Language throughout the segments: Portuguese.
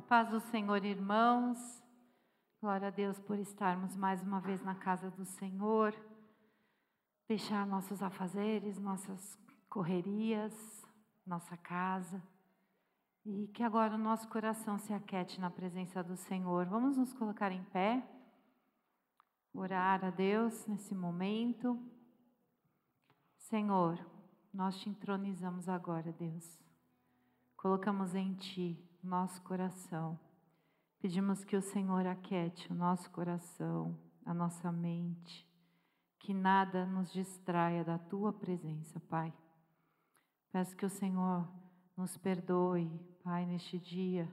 Paz do Senhor, irmãos. Glória a Deus por estarmos mais uma vez na casa do Senhor. Deixar nossos afazeres, nossas correrias, nossa casa. E que agora o nosso coração se aquete na presença do Senhor. Vamos nos colocar em pé. Orar a Deus nesse momento. Senhor, nós te entronizamos agora, Deus. Colocamos em Ti nosso coração. Pedimos que o Senhor aquete o nosso coração, a nossa mente, que nada nos distraia da Tua presença, Pai. Peço que o Senhor nos perdoe, Pai, neste dia,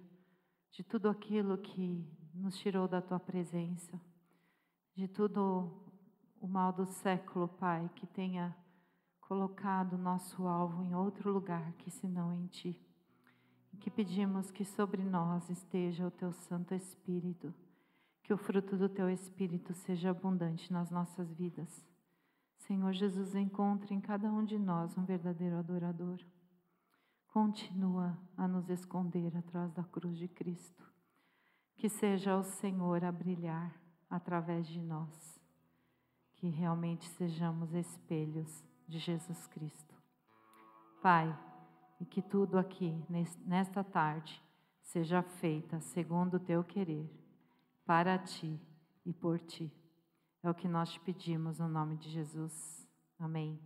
de tudo aquilo que nos tirou da Tua presença, de tudo o mal do século, Pai, que tenha colocado nosso alvo em outro lugar que senão em Ti. Que pedimos que sobre nós esteja o Teu Santo Espírito, que o fruto do Teu Espírito seja abundante nas nossas vidas. Senhor Jesus, encontre em cada um de nós um verdadeiro adorador. Continua a nos esconder atrás da cruz de Cristo. Que seja o Senhor a brilhar através de nós. Que realmente sejamos espelhos de Jesus Cristo. Pai, e que tudo aqui, nesta tarde, seja feita segundo o Teu querer, para Ti e por Ti. É o que nós te pedimos no nome de Jesus. Amém.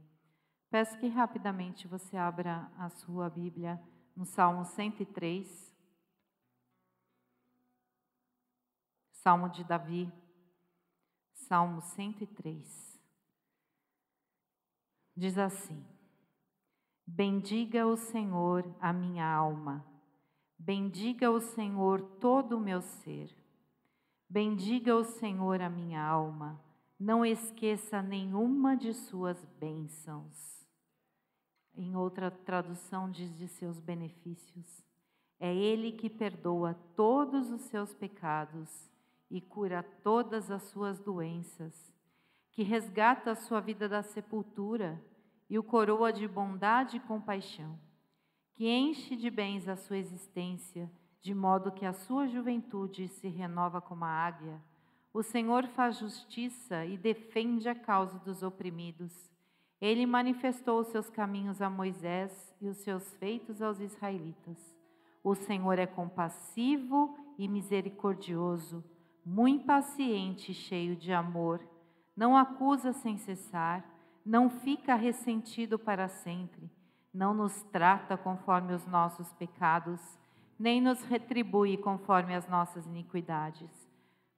Peço que rapidamente você abra a sua Bíblia no Salmo 103. Salmo de Davi. Salmo 103. Diz assim: Bendiga o Senhor a minha alma, bendiga o Senhor todo o meu ser. Bendiga o Senhor a minha alma, não esqueça nenhuma de suas bênçãos. Em outra tradução diz de seus benefícios. É Ele que perdoa todos os seus pecados e cura todas as suas doenças, que resgata a sua vida da sepultura e o coroa de bondade e compaixão, que enche de bens a sua existência, de modo que a sua juventude se renova como a águia. O Senhor faz justiça e defende a causa dos oprimidos. Ele manifestou os seus caminhos a Moisés e os seus feitos aos israelitas. O Senhor é compassivo e misericordioso, muito paciente e cheio de amor. Não acusa sem cessar, não fica ressentido para sempre, não nos trata conforme os nossos pecados, nem nos retribui conforme as nossas iniquidades.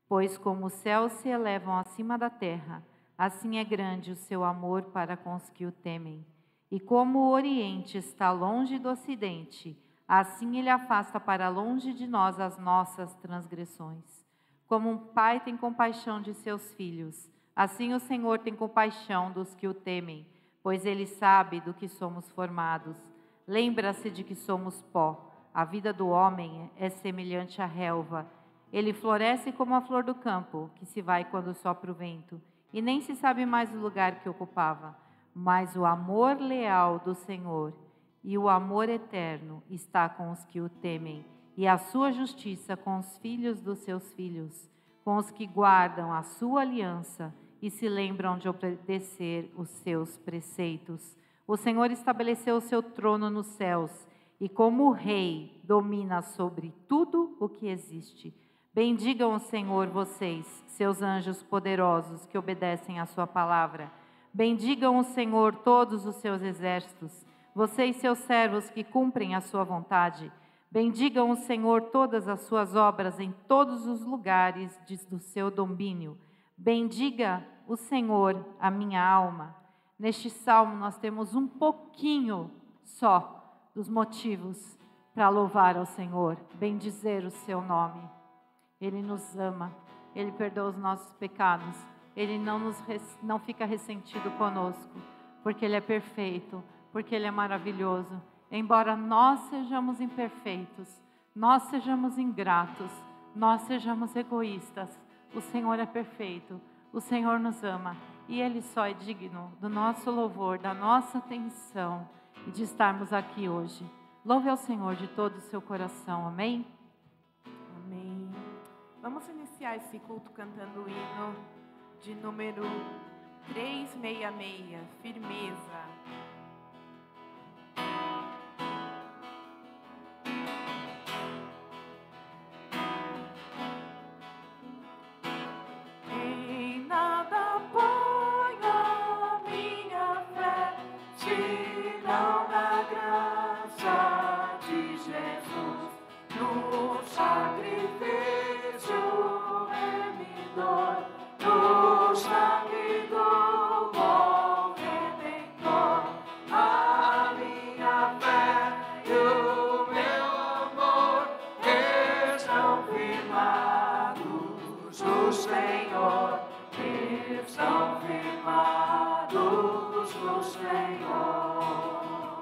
Pois como os céus se elevam acima da terra, assim é grande o seu amor para com os que o temem. E como o Oriente está longe do Ocidente, assim Ele afasta para longe de nós as nossas transgressões. Como um pai tem compaixão de seus filhos, assim o Senhor tem compaixão dos que o temem, pois Ele sabe do que somos formados. Lembra-se de que somos pó. A vida do homem é semelhante à relva. Ele floresce como a flor do campo, que se vai quando sopra o vento, e nem se sabe mais o lugar que ocupava. Mas o amor leal do Senhor e o amor eterno está com os que o temem, e a sua justiça com os filhos dos seus filhos, com os que guardam a sua aliança e se lembram de obedecer os seus preceitos. O Senhor estabeleceu o seu trono nos céus, e como rei domina sobre tudo o que existe. Bendigam o Senhor vocês, seus anjos poderosos que obedecem à sua palavra. Bendigam o Senhor todos os seus exércitos, vocês seus servos que cumprem a sua vontade. Bendigam o Senhor todas as suas obras em todos os lugares do seu domínio. Bendiga o Senhor a minha alma. Neste salmo nós temos um pouquinho só dos motivos para louvar ao Senhor, bendizer o seu nome. Ele nos ama, Ele perdoa os nossos pecados, Ele não fica ressentido conosco, porque Ele é perfeito, porque Ele é maravilhoso. Embora nós sejamos imperfeitos, nós sejamos ingratos, nós sejamos egoístas, o Senhor é perfeito, o Senhor nos ama e Ele só é digno do nosso louvor, da nossa atenção e de estarmos aqui hoje. Louve ao Senhor de todo o seu coração, amém? Vamos iniciar esse culto cantando o hino de número 366, Firmeza. Em nada ponho a minha fé, senão na graça de Jesus, no sacrifício remidor, no sangue do bom Redentor. A minha fé e o meu amor estão firmados no Senhor, estão firmados no Senhor.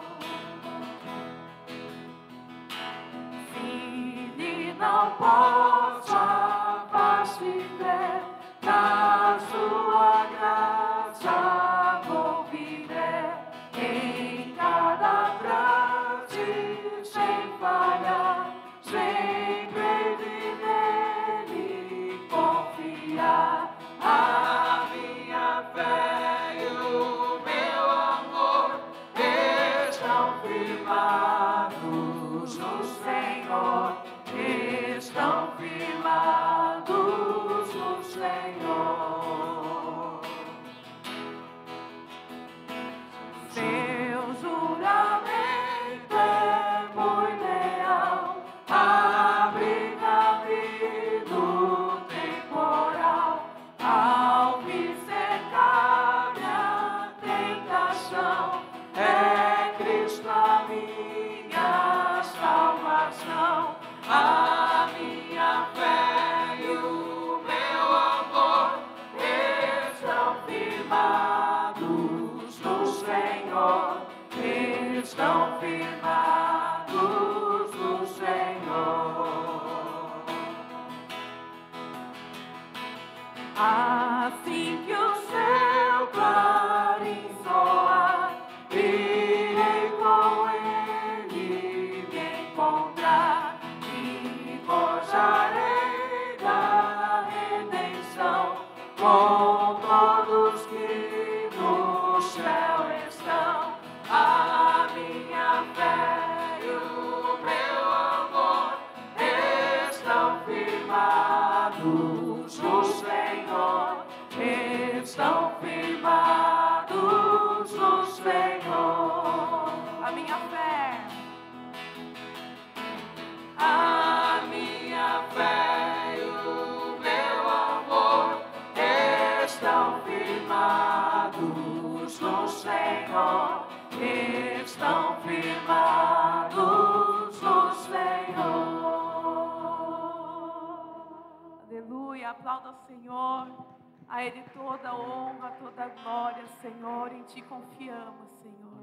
Se não possa face ver, na sua graça ouviré, em cada frase sem falhar, sempre hei nele confiar. A minha fé e o meu amor estão firmados no Senhor, estão firmados no Senhor. Seu juramento é muito leal, abriga-me no temporal, ao me cercar-me a tentação, é Cristo a minha salvação. A minha fé e o meu amor estão firmados no Senhor, estão firmados no Senhor. Assim que o seu clarim soar, irei com ele me encontrar e gozarei da redenção com todos que no céu estão. A minha fé e o meu amor estão firmados no Senhor, estão firmados no Senhor. A minha fé, a minha fé e o meu amor estão firmados no Senhor, estão firmados no Senhor. Aleluia, aplauda o Senhor, a Ele toda a honra, toda a glória, Senhor, em Ti confiamos, Senhor.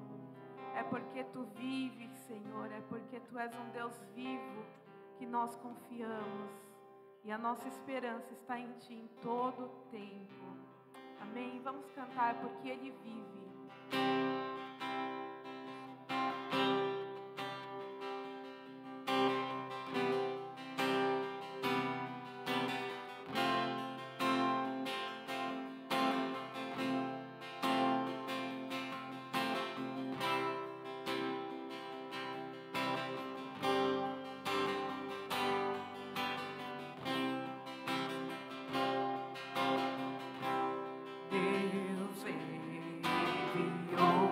É porque Tu vives, Senhor, é porque Tu és um Deus vivo que nós confiamos, e a nossa esperança está em Ti em todo o tempo. Amém? Vamos cantar porque Ele vive. Deus enviou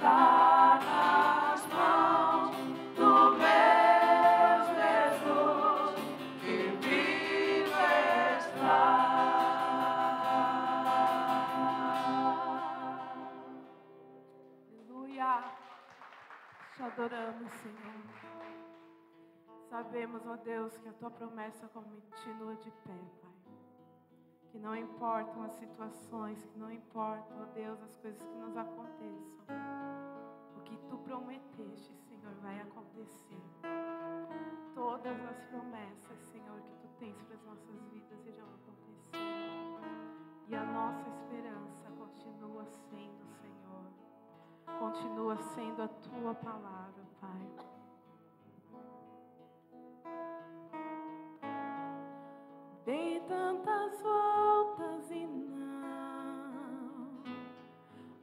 está nas mãos do meu Jesus, que vivo está. Aleluia. Te adoramos, Senhor. Sabemos, ó Deus, que a Tua promessa continua de pé, Pai. Que não importam as situações, que não importam, ó Deus, as coisas que nos aconteçam. O que Tu prometeste, Senhor, vai acontecer. Todas as promessas, Senhor, que Tu tens para as nossas vidas irão acontecer. E a nossa esperança continua sendo, Senhor, continua sendo a Tua palavra, Pai. Dei tantas voltas e não,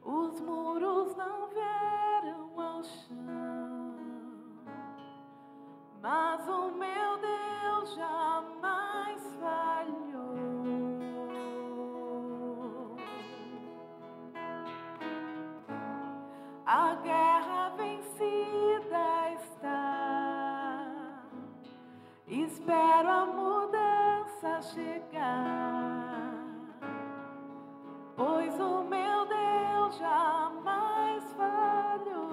os muros não vieram ao chão, mas o meu Deus jamais falhou. A guerra vencida está, espero a mudança chegar, pois o meu Deus jamais falhou.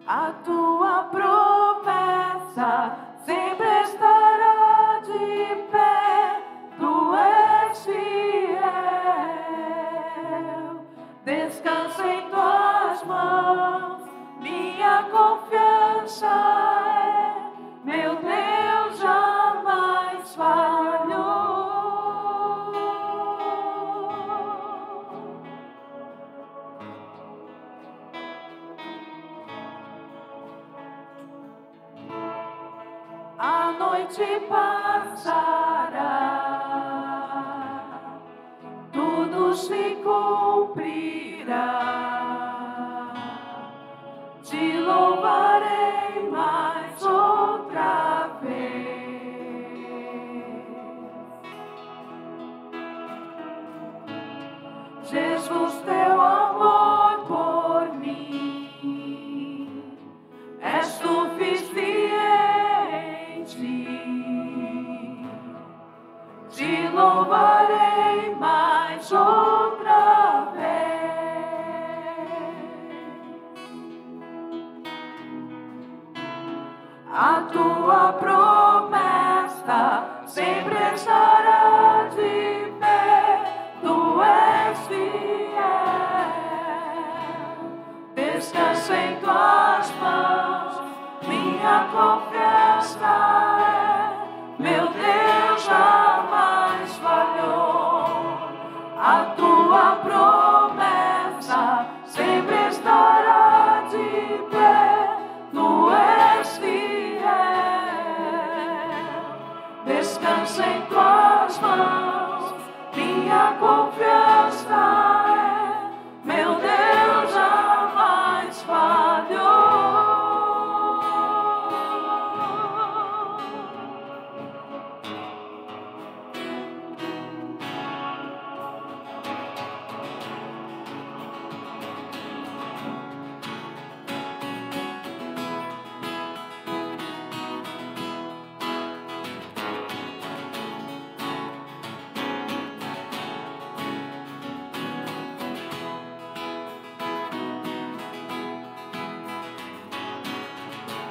A Tua promessa sempre estará de pé, Tu és fiel, descanso em Tuas mãos, minha confiança é, meu Deus jamais falhou. A noite passará, tudo se cumprirá. Te louvarei mais outra vez. Jesus, Teu amor por mim é suficiente. Te louvarei mais outra vez. A Tua promessa sempre estará de pé, Tu és fiel, descanso em Tuas mãos, minha confiança é, meu Deus jamais falhou. A Tua promessa sempre estará de pé, Tu és fiel, descanso em Tuas mãos, minha confiança é, meu Deus jamais falhou.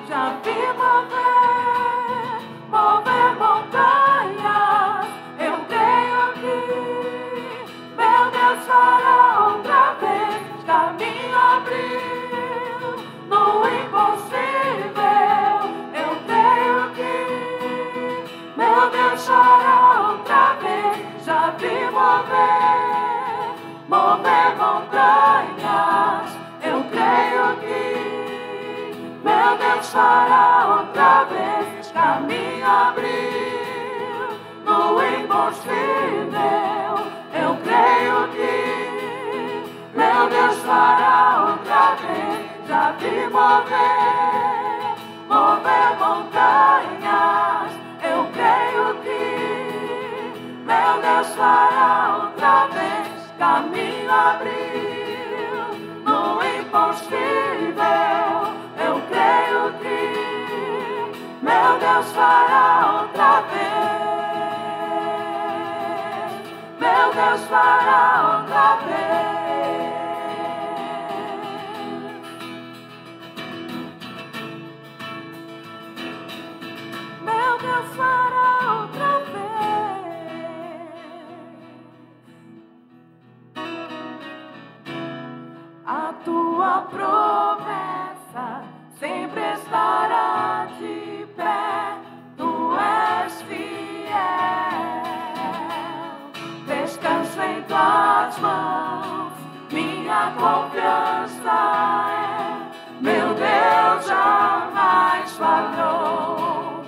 Já vi mover montanhas, eu creio que meu Deus fará outra vez, caminho abriu no impossível, eu creio que meu Deus fará outra vez. Já vi mover montanhas, eu creio que meu Deus fará outra vez, caminho abriu no impossível. Eu creio que meu Deus fará outra vez. Já vi mover montanhas. Eu creio que meu Deus fará abriu no impossível. Eu creio que meu Deus fará outra vez. Meu Deus fará outra vez. Meu Deus fará outra vez. A tua promessa sempre estará de pé. Tu és fiel. Descanso em tuas mãos. Minha confiança é: meu Deus jamais falhou.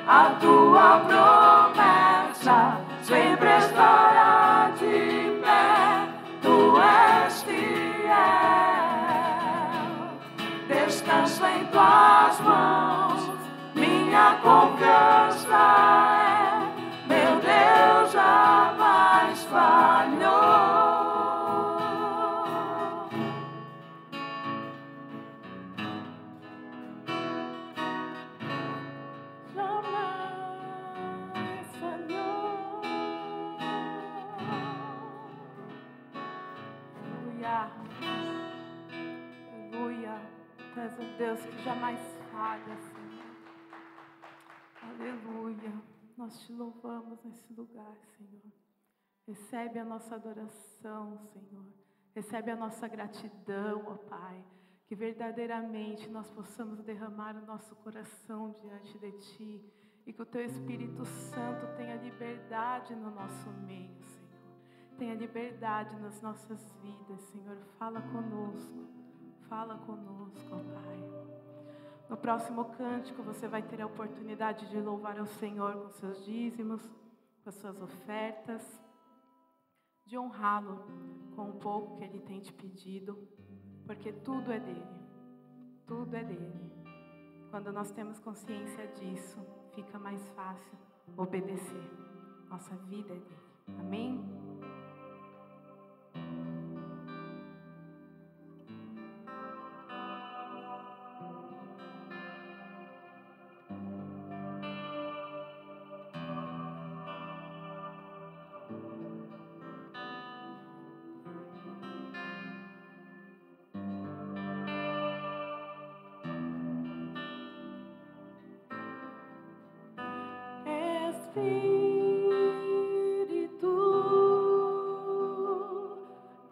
A tua promessa sempre estará de pé. Tu és fiel. Descanso em tuas mãos. Minha confiança é: meu Deus jamais falhou. Aleluia. Tu és um Deus que jamais falha, Senhor. Aleluia. Nós te louvamos nesse lugar, Senhor. Recebe a nossa adoração, Senhor. Recebe a nossa gratidão, ó Pai. Que verdadeiramente nós possamos derramar o nosso coração diante de Ti. E que o Teu Espírito Santo tenha liberdade no nosso meio, Senhor. Tenha liberdade nas nossas vidas, Senhor. Fala conosco, ó Pai. No próximo cântico você vai ter a oportunidade de louvar ao Senhor com seus dízimos, com as suas ofertas, de honrá-lo com o pouco que Ele tem te pedido, porque tudo é dele, tudo é dele. Quando nós temos consciência disso, fica mais fácil obedecer. Nossa vida é dele. Amém?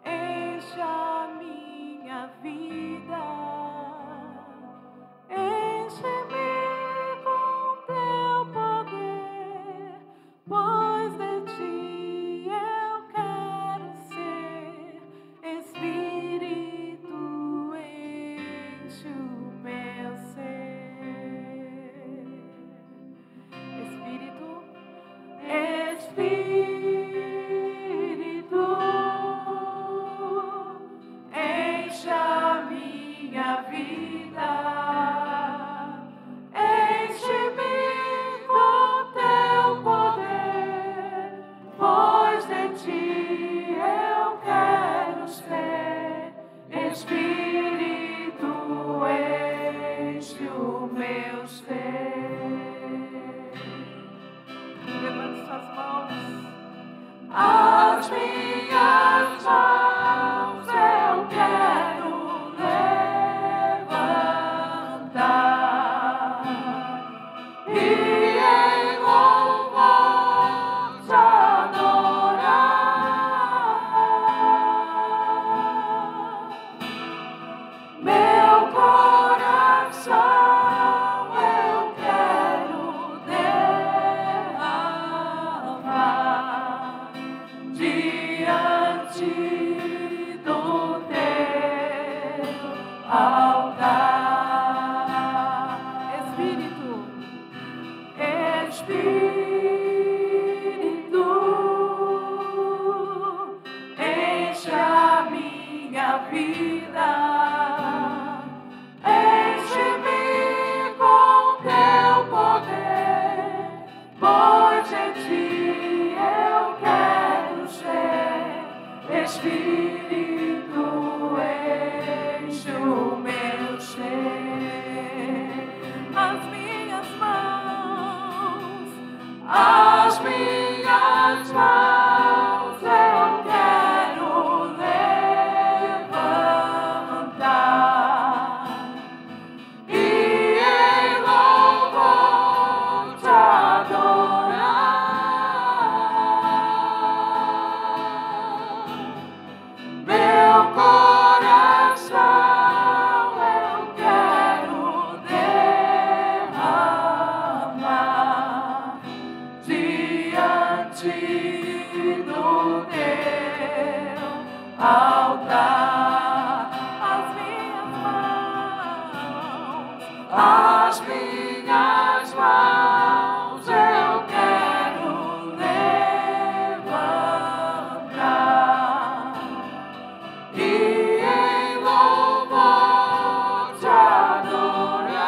Enche a minha vida, enche-me com teu poder, pois de ti eu quero ser. Espírito, enche o meu ser. Espírito, enche a minha vida, enche-me com teu poder, pois de ti eu quero ser. Espírito, enche o meu ser. Levante suas mãos. As minhas mãos eu quero levantar e em louvor te adorar. Meu coração eu quero derramar diante do teu altar. Espírito, enche a minha vida, enche-me com teu poder, pois de ti eu quero ser. Espírito, altar, as minhas mãos eu quero levantar e em louvor te adorar.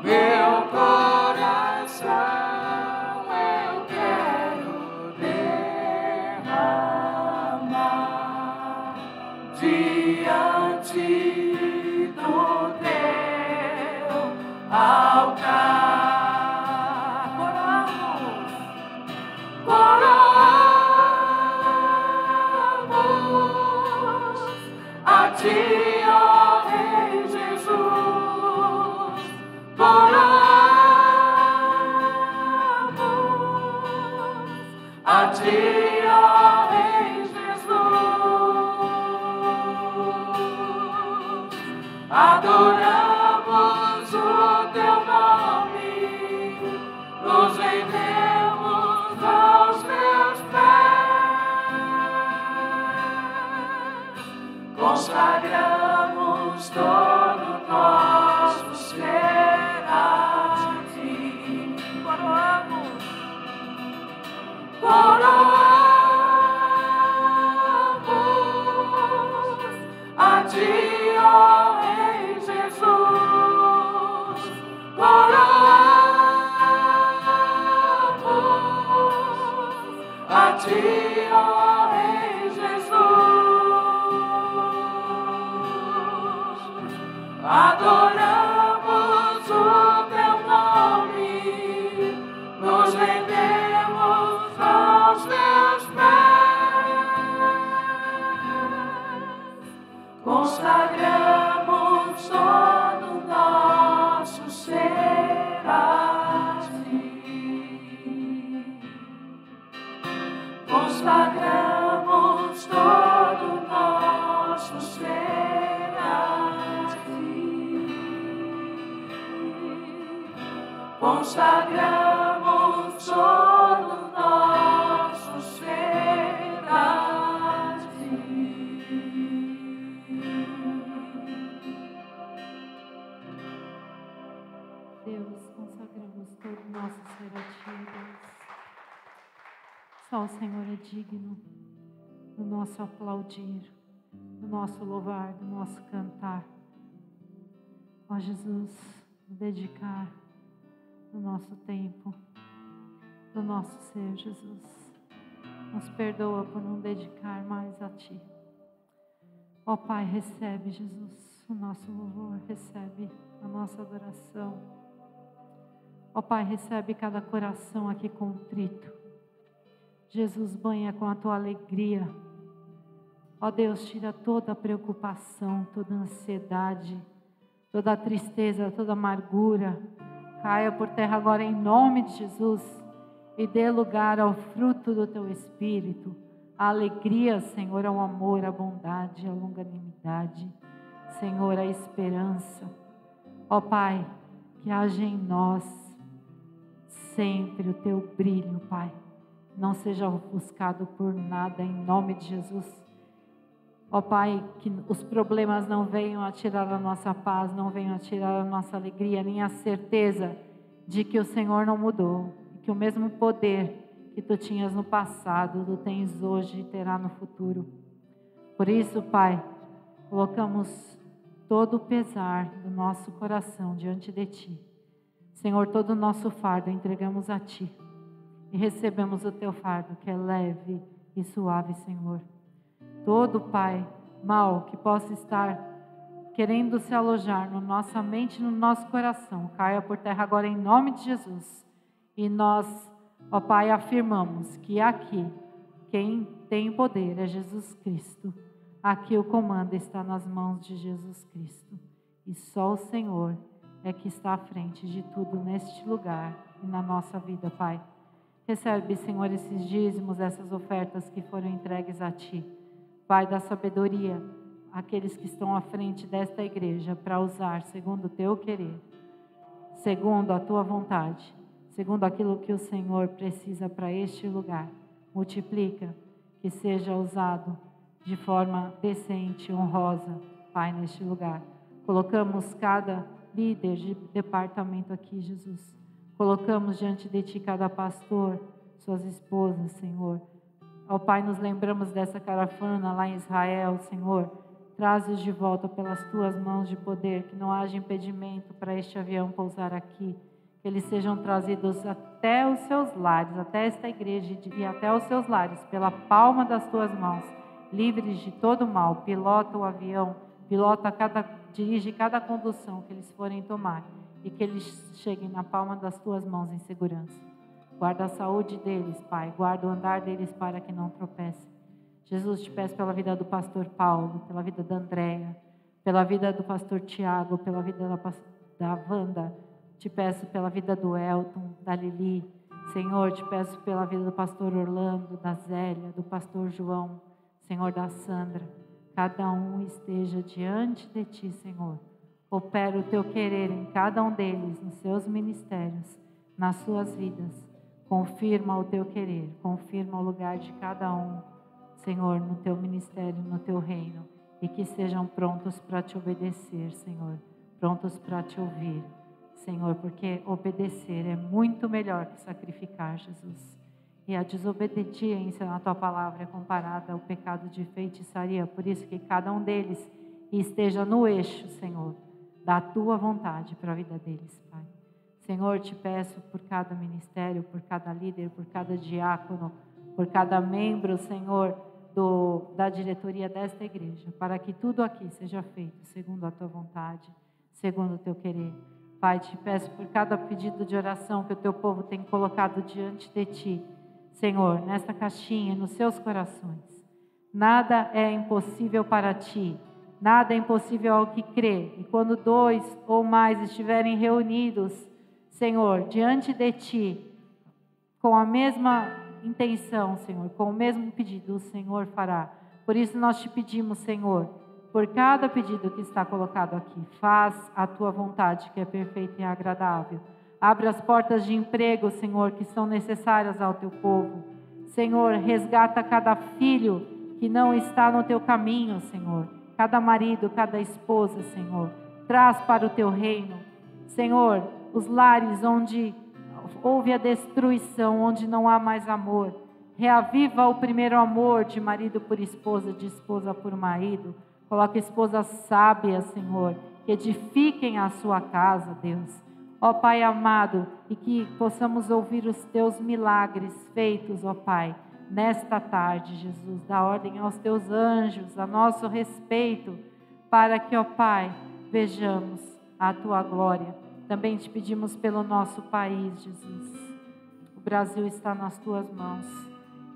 Meu coração eu quero derramar diante do teu altar. Coroamos a ti, ó Rei Jesus. Coroamos a ti, ó Rei Jesus. Adoramos o teu nome, nos rendemos aos teus pés, consagramos todo nosso ser a ti. Coroamos a ti, ó Rei Jesus. Coroamos a ti, ó Rei Jesus. Adoramos o teu nome, nos rendemos aos teus pés, consagramos todo nosso ser a ti. Consagramos todo nosso ser a ti. Consagramos todo nosso ser a ti. Deus, consagramos todo o nosso ser a ti, Deus. Só o Senhor é digno do nosso aplaudir, do nosso louvar, do nosso cantar. Ó Jesus, do dedicar do nosso tempo, do nosso ser, Jesus. Nos perdoa por não dedicar mais a Ti. Ó Pai, recebe, Jesus, o nosso louvor, recebe a nossa adoração. Ó Pai, recebe cada coração aqui contrito. Jesus, banha com a Tua alegria. Ó Deus, tira toda a preocupação, toda a ansiedade, toda a tristeza, toda a amargura. Caia por terra agora em nome de Jesus e dê lugar ao fruto do Teu Espírito. A alegria, Senhor, ao amor, à bondade, à longanimidade. Senhor, a esperança. Ó Pai, que haja em nós sempre o Teu brilho, Pai. Não seja ofuscado por nada, em nome de Jesus. Ó Pai, que os problemas não venham a tirar a nossa paz, não venham a tirar a nossa alegria, nem a certeza de que o Senhor não mudou. E que o mesmo poder que Tu tinhas no passado, Tu tens hoje e terá no futuro. Por isso, Pai, colocamos todo o pesar do nosso coração diante de Ti. Senhor, todo o nosso fardo entregamos a Ti. E recebemos o Teu fardo, que é leve e suave, Senhor. Todo, Pai, mal que possa estar querendo se alojar na nossa mente e no nosso coração, caia por terra agora em nome de Jesus. E nós, ó Pai, afirmamos que aqui quem tem poder é Jesus Cristo. Aqui o comando está nas mãos de Jesus Cristo. E só o Senhor é que está à frente de tudo neste lugar e na nossa vida, Pai. Recebe, Senhor, esses dízimos, essas ofertas que foram entregues a Ti. Pai, dá sabedoria àqueles que estão à frente desta igreja para usar segundo o Teu querer, segundo a Tua vontade, segundo aquilo que o Senhor precisa para este lugar. Multiplica, que seja usado de forma decente, honrosa, Pai, neste lugar. Colocamos cada líder de departamento aqui, Jesus. Colocamos diante de Ti cada pastor, suas esposas, Senhor. Ó Pai, nos lembramos dessa caravana lá em Israel, Senhor. Traze-os de volta pelas Tuas mãos de poder, que não haja impedimento para este avião pousar aqui. Que eles sejam trazidos até os seus lares, até esta igreja e até os seus lares, pela palma das Tuas mãos, livres de todo mal. Pilota o avião, dirige cada condução que eles forem tomar e que eles cheguem na palma das Tuas mãos em segurança. Guarda a saúde deles, Pai, guarda o andar deles para que não tropecem. Jesus, te peço pela vida do pastor Paulo, pela vida da Andréia, pela vida do pastor Tiago, pela vida da Wanda. Te peço pela vida do Elton, da Lili. Senhor, te peço pela vida do pastor Orlando, da Zélia, do pastor João, Senhor, da Sandra. Cada um esteja diante de Ti, Senhor. Opera o Teu querer em cada um deles, nos seus ministérios, nas suas vidas. Confirma o Teu querer, confirma o lugar de cada um, Senhor, no Teu ministério, no Teu reino. E que sejam prontos para Te obedecer, Senhor. Prontos para Te ouvir. Senhor, porque obedecer é muito melhor que sacrificar, Jesus. E a desobediência na Tua palavra é comparada ao pecado de feitiçaria. Por isso que cada um deles esteja no eixo, Senhor, da Tua vontade para a vida deles, Pai. Senhor, te peço por cada ministério, por cada líder, por cada diácono, por cada membro, Senhor, da diretoria desta igreja, para que tudo aqui seja feito segundo a Tua vontade, segundo o Teu querer. Pai, te peço por cada pedido de oração que o Teu povo tem colocado diante de Ti, Senhor, nesta caixinha, nos seus corações. Nada é impossível para Ti, nada é impossível ao que crê. E quando 2 ou mais estiverem reunidos, Senhor, diante de Ti, com a mesma intenção, Senhor, com o mesmo pedido, o Senhor fará. Por isso nós te pedimos, Senhor, por cada pedido que está colocado aqui, faz a Tua vontade, que é perfeita e agradável. Abre as portas de emprego, Senhor, que são necessárias ao Teu povo. Senhor, resgata cada filho que não está no Teu caminho, Senhor. Cada marido, cada esposa, Senhor. Traz para o Teu reino. Senhor, os lares onde houve a destruição, onde não há mais amor. Reaviva o primeiro amor de marido por esposa, de esposa por marido. Coloca esposas sábias, Senhor, que edifiquem a sua casa, Deus. Ó Pai amado, e que possamos ouvir os Teus milagres feitos, ó Pai, nesta tarde, Jesus. Dá ordem aos Teus anjos a nosso respeito, para que, ó Pai, vejamos a Tua glória. Também te pedimos pelo nosso país, Jesus. O Brasil está nas Tuas mãos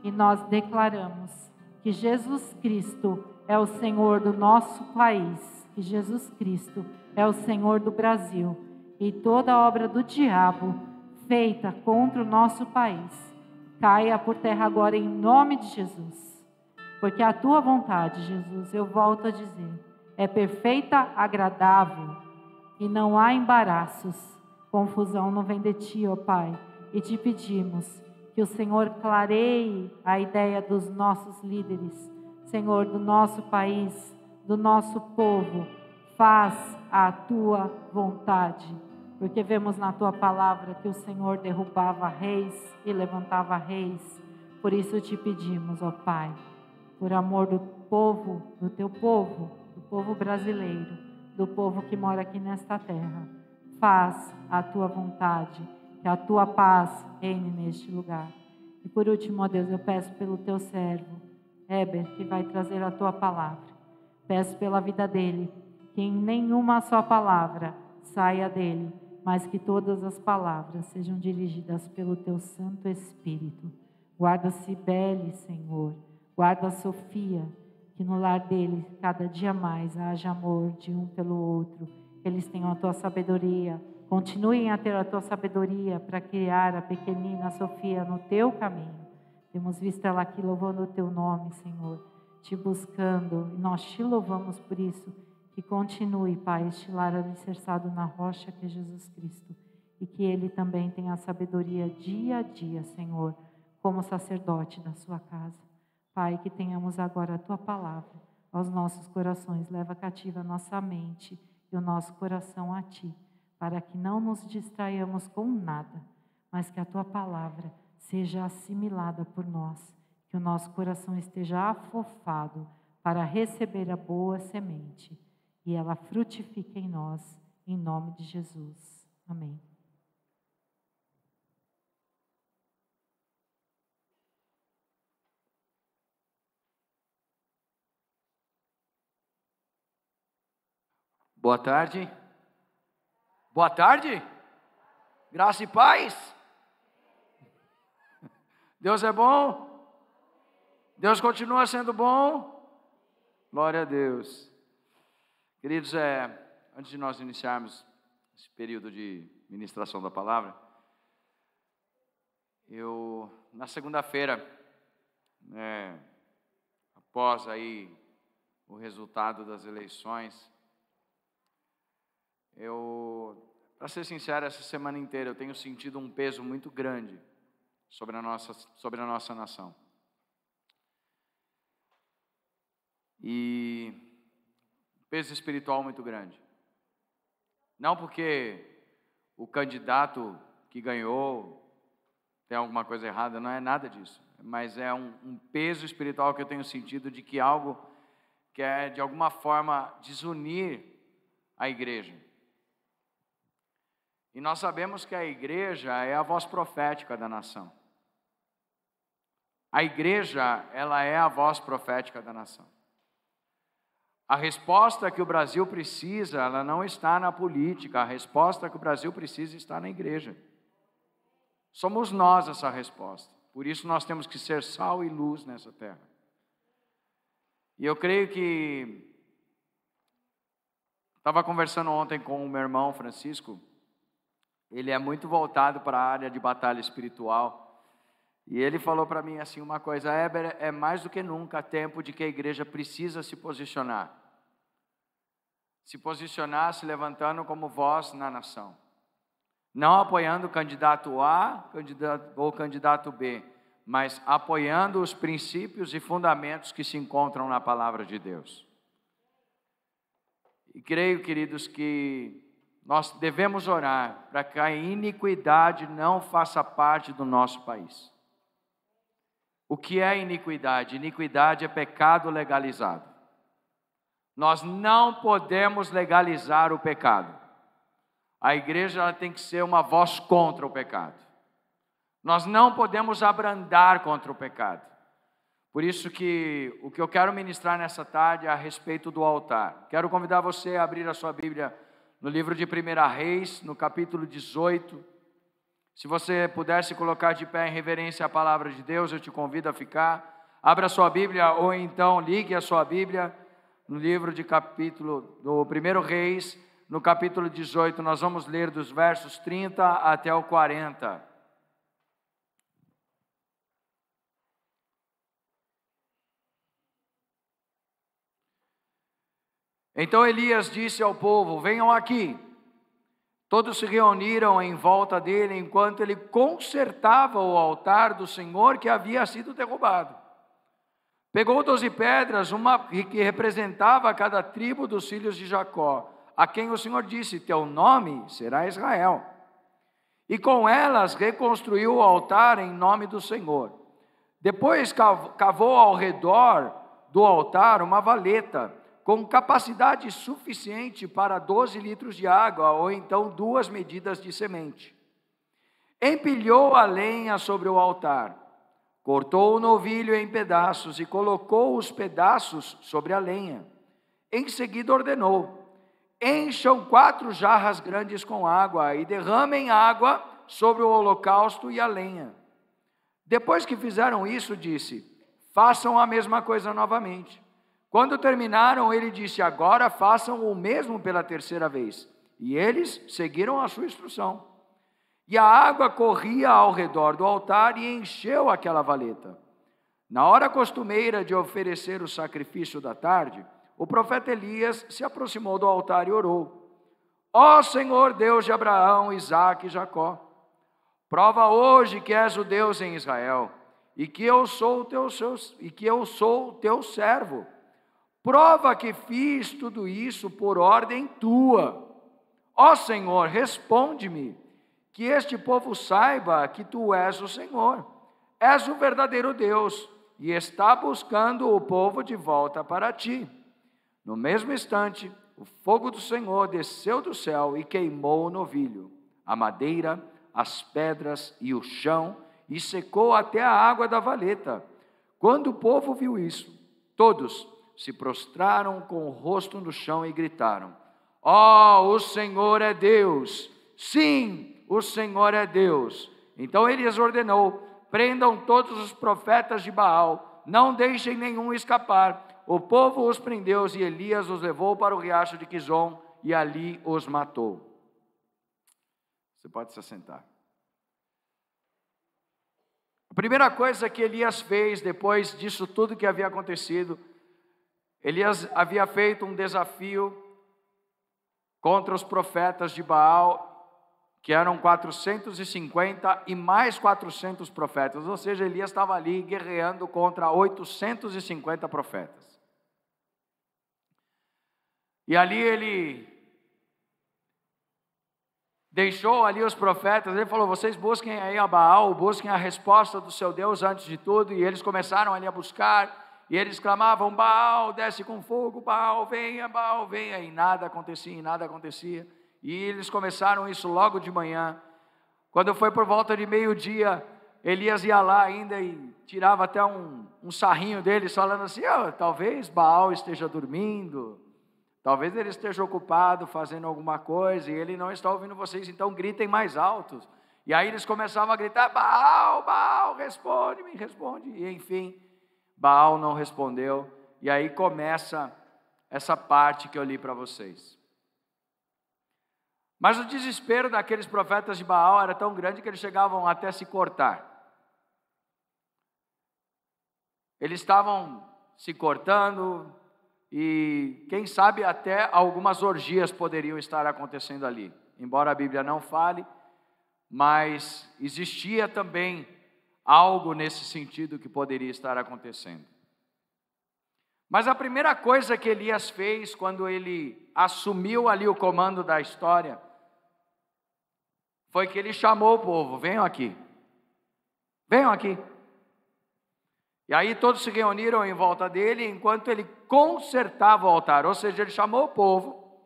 e nós declaramos que Jesus Cristo é o Senhor do nosso país, que Jesus Cristo é o Senhor do Brasil, e toda obra do diabo feita contra o nosso país caia por terra agora em nome de Jesus, porque a Tua vontade, Jesus, eu volto a dizer, é perfeita, agradável, e não há embaraços. Confusão não vem de Ti, ó Pai, e te pedimos que o Senhor clareie a ideia dos nossos líderes, Senhor, do nosso país, do nosso povo. Faz a Tua vontade, porque vemos na Tua palavra que o Senhor derrubava reis e levantava reis. Por isso te pedimos, ó Pai, por amor do povo, do Teu povo, do povo brasileiro, do povo que mora aqui nesta terra, faz a Tua vontade, que a Tua paz reine neste lugar. E por último, ó Deus, eu peço pelo Teu servo, Heber, que vai trazer a Tua palavra. Peço pela vida dele, que em nenhuma só palavra saia dele, mas que todas as palavras sejam dirigidas pelo Teu Santo Espírito. Guarda Cibele, Senhor, guarda Sofia, que no lar dele cada dia mais haja amor de um pelo outro, que eles tenham a Tua sabedoria, continuem a ter a Tua sabedoria para criar a pequenina Sofia no Teu caminho. Temos visto ela aqui louvando o Teu nome, Senhor, Te buscando, e nós Te louvamos por isso. Que continue, Pai, este lar alicerçado na rocha que é Jesus Cristo, e que ele também tenha sabedoria dia a dia, Senhor, como sacerdote da sua casa. Pai, que tenhamos agora a tua palavra aos nossos corações, leva cativa a nossa mente e o nosso coração a ti, para que não nos distraiamos com nada, mas que a tua palavra seja assimilada por nós, que o nosso coração esteja afofado para receber a boa semente e ela frutifique em nós, em nome de Jesus. Amém. Boa tarde. Boa tarde. Graça e paz. Deus é bom. Deus continua sendo bom. Glória a Deus. Queridos, antes de nós iniciarmos esse período de ministração da palavra, na segunda-feira, após aí o resultado das eleições, para ser sincero, essa semana inteira eu tenho sentido um peso muito grande sobre a nossa nação. E peso espiritual muito grande. Não porque o candidato que ganhou tem alguma coisa errada, não é nada disso. Mas é um peso espiritual que eu tenho sentido de que algo quer, de alguma forma, desunir a igreja. E nós sabemos que a igreja é a voz profética da nação. A igreja, ela é a voz profética da nação. A resposta que o Brasil precisa, ela não está na política, a resposta que o Brasil precisa está na igreja. Somos nós essa resposta. Por isso nós temos que ser sal e luz nessa terra. E eu creio que estava conversando ontem com o meu irmão Francisco. Ele é muito voltado para a área de batalha espiritual. E ele falou para mim assim uma coisa: Heber, é mais do que nunca tempo de que a igreja precisa se posicionar. Se posicionar, se levantando como voz na nação. Não apoiando o candidato A ou candidato B, mas apoiando os princípios e fundamentos que se encontram na palavra de Deus. E creio, queridos, que nós devemos orar para que a iniquidade não faça parte do nosso país. O que é iniquidade? Iniquidade é pecado legalizado. Nós não podemos legalizar o pecado. A igreja ela tem que ser uma voz contra o pecado. Nós não podemos abrandar contra o pecado. Por isso que o que eu quero ministrar nessa tarde é a respeito do altar. Quero convidar você a abrir a sua Bíblia no livro de 1 Reis, no capítulo 18. Se você pudesse colocar de pé em reverência à palavra de Deus, eu te convido a ficar. Abra a sua Bíblia ou então ligue a sua Bíblia no livro de do 1 Reis, no capítulo 18. Nós vamos ler dos versos 30 até o 40. Então Elias disse ao povo: venham aqui. Todos se reuniram em volta dele enquanto ele consertava o altar do Senhor que havia sido derrubado. Pegou 12 pedras, uma que representava cada tribo dos filhos de Jacó, a quem o Senhor disse: teu nome será Israel. E com elas reconstruiu o altar em nome do Senhor. Depois cavou ao redor do altar uma valeta, com capacidade suficiente para 12 litros de água, ou então 2 medidas de semente. Empilhou a lenha sobre o altar, cortou o novilho em pedaços e colocou os pedaços sobre a lenha. Em seguida ordenou: encham 4 jarras grandes com água e derramem água sobre o holocausto e a lenha. Depois que fizeram isso, disse: façam a mesma coisa novamente. Quando terminaram, ele disse: agora façam o mesmo pela 3ª vez. E eles seguiram a sua instrução. E a água corria ao redor do altar e encheu aquela valeta. Na hora costumeira de oferecer o sacrifício da tarde, o profeta Elias se aproximou do altar e orou: Ó Senhor Deus de Abraão, Isaque e Jacó, prova hoje que és o Deus em Israel, e que eu sou o teu servo. Prova que fiz tudo isso por ordem tua. Ó Senhor, responde-me, que este povo saiba que tu és o Senhor, és o verdadeiro Deus, e está buscando o povo de volta para ti. No mesmo instante, o fogo do Senhor desceu do céu e queimou o novilho, a madeira, as pedras e o chão, e secou até a água da valeta. Quando o povo viu isso, todos se prostraram com o rosto no chão e gritaram: ó, o Senhor é Deus! Sim, o Senhor é Deus! Então ele lhes ordenou: prendam todos os profetas de Baal, não deixem nenhum escapar. O povo os prendeu e Elias os levou para o riacho de Quizon e ali os matou. Você pode se assentar. A primeira coisa que Elias fez depois disso tudo que havia acontecido, Elias havia feito um desafio contra os profetas de Baal, que eram 450 e mais 400 profetas, ou seja, Elias estava ali guerreando contra 850 profetas. E ali ele deixou ali os profetas, ele falou: vocês busquem aí a Baal, busquem a resposta do seu Deus antes de tudo, e eles começaram ali a buscar, e eles clamavam: Baal, desce com fogo, Baal, venha, e nada acontecia, e eles começaram isso logo de manhã. Quando foi por volta de meio-dia, Elias ia lá ainda e tirava até um sarrinho deles, falando assim: talvez Baal esteja dormindo, talvez ele esteja ocupado fazendo alguma coisa e ele não está ouvindo vocês, então gritem mais altos. E aí eles começavam a gritar: Baal, Baal, responde. E enfim, Baal não respondeu. E aí começa essa parte que eu li para vocês. Mas o desespero daqueles profetas de Baal era tão grande que eles chegavam até se cortar. Eles estavam se cortando, e quem sabe até algumas orgias poderiam estar acontecendo ali. Embora a Bíblia não fale, mas existia também algo nesse sentido que poderia estar acontecendo. Mas a primeira coisa que Elias fez quando ele assumiu ali o comando da história foi que ele chamou o povo: venham aqui. E aí todos se reuniram em volta dele enquanto ele consertava o altar, ou seja, ele chamou o povo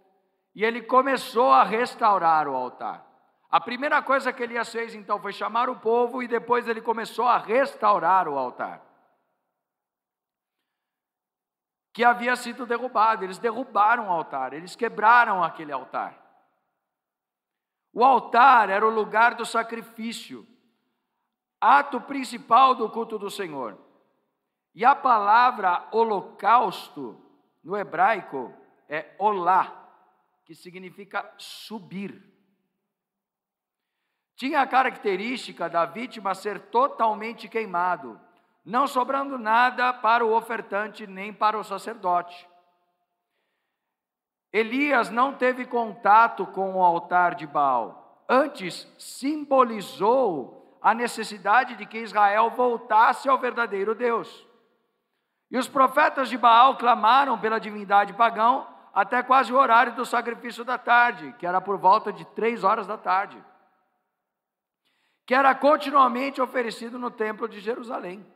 e ele começou a restaurar o altar. A primeira coisa que Elias fez então foi chamar o povo e depois ele começou a restaurar o altar, que havia sido derrubado. Eles derrubaram o altar, eles quebraram aquele altar. O altar era o lugar do sacrifício, ato principal do culto do Senhor. E a palavra holocausto, no hebraico, é olá, que significa subir. Tinha a característica da vítima ser totalmente queimado, não sobrando nada para o ofertante nem para o sacerdote. Elias não teve contato com o altar de Baal, antes simbolizou a necessidade de que Israel voltasse ao verdadeiro Deus. E os profetas de Baal clamaram pela divindade pagã até quase o horário do sacrifício da tarde, que era por volta de 3 horas da tarde, que era continuamente oferecido no templo de Jerusalém.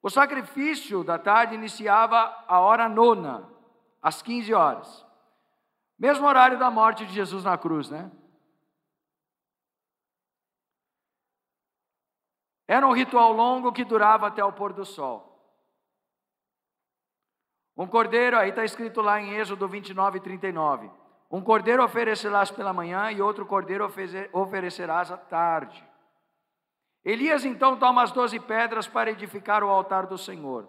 O sacrifício da tarde iniciava a hora 9, às 15 horas. Mesmo horário da morte de Jesus na cruz, né? Era um ritual longo que durava até o pôr do sol. Um cordeiro, aí está escrito lá em Êxodo 29, 39. Um cordeiro oferecerás pela manhã e outro cordeiro oferecerás à tarde. Elias então toma as 12 pedras para edificar o altar do Senhor,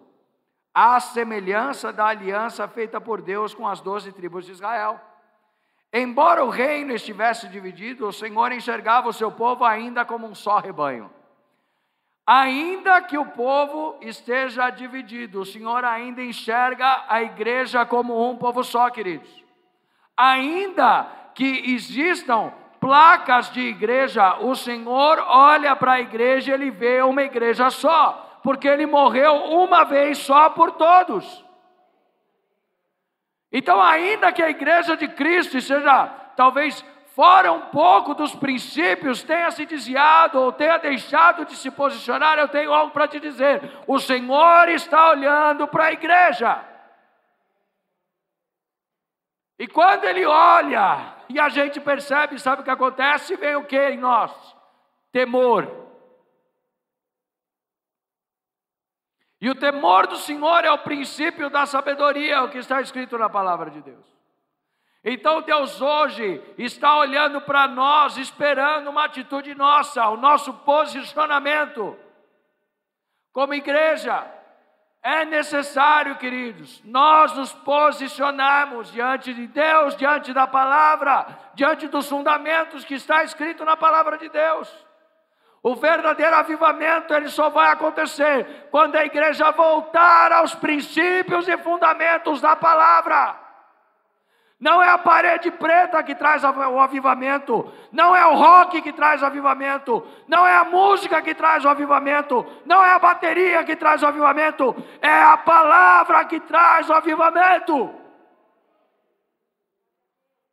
à semelhança da aliança feita por Deus com as 12 tribos de Israel. Embora o reino estivesse dividido, o Senhor enxergava o seu povo ainda como um só rebanho. Ainda que o povo esteja dividido, o Senhor ainda enxerga a igreja como um povo só, queridos. Ainda que existam placas de igreja, o Senhor olha para a igreja e Ele vê uma igreja só, porque Ele morreu uma vez só por todos. Então, ainda que a igreja de Cristo seja talvez fora um pouco dos princípios, tenha se desviado ou tenha deixado de se posicionar, eu tenho algo para te dizer: o Senhor está olhando para a igreja. E quando Ele olha e a gente percebe, sabe o que acontece? Vem o que em nós? Temor. E o temor do Senhor é o princípio da sabedoria, o que está escrito na palavra de Deus. Então Deus hoje está olhando para nós, esperando uma atitude nossa, o nosso posicionamento. Como igreja, é necessário, queridos, nós nos posicionarmos diante de Deus, diante da palavra, diante dos fundamentos que está escrito na palavra de Deus. O verdadeiro avivamento, ele só vai acontecer quando a igreja voltar aos princípios e fundamentos da palavra. Não é a parede preta que traz o avivamento, não é o rock que traz o avivamento, não é a música que traz o avivamento, não é a bateria que traz o avivamento, é a palavra que traz o avivamento.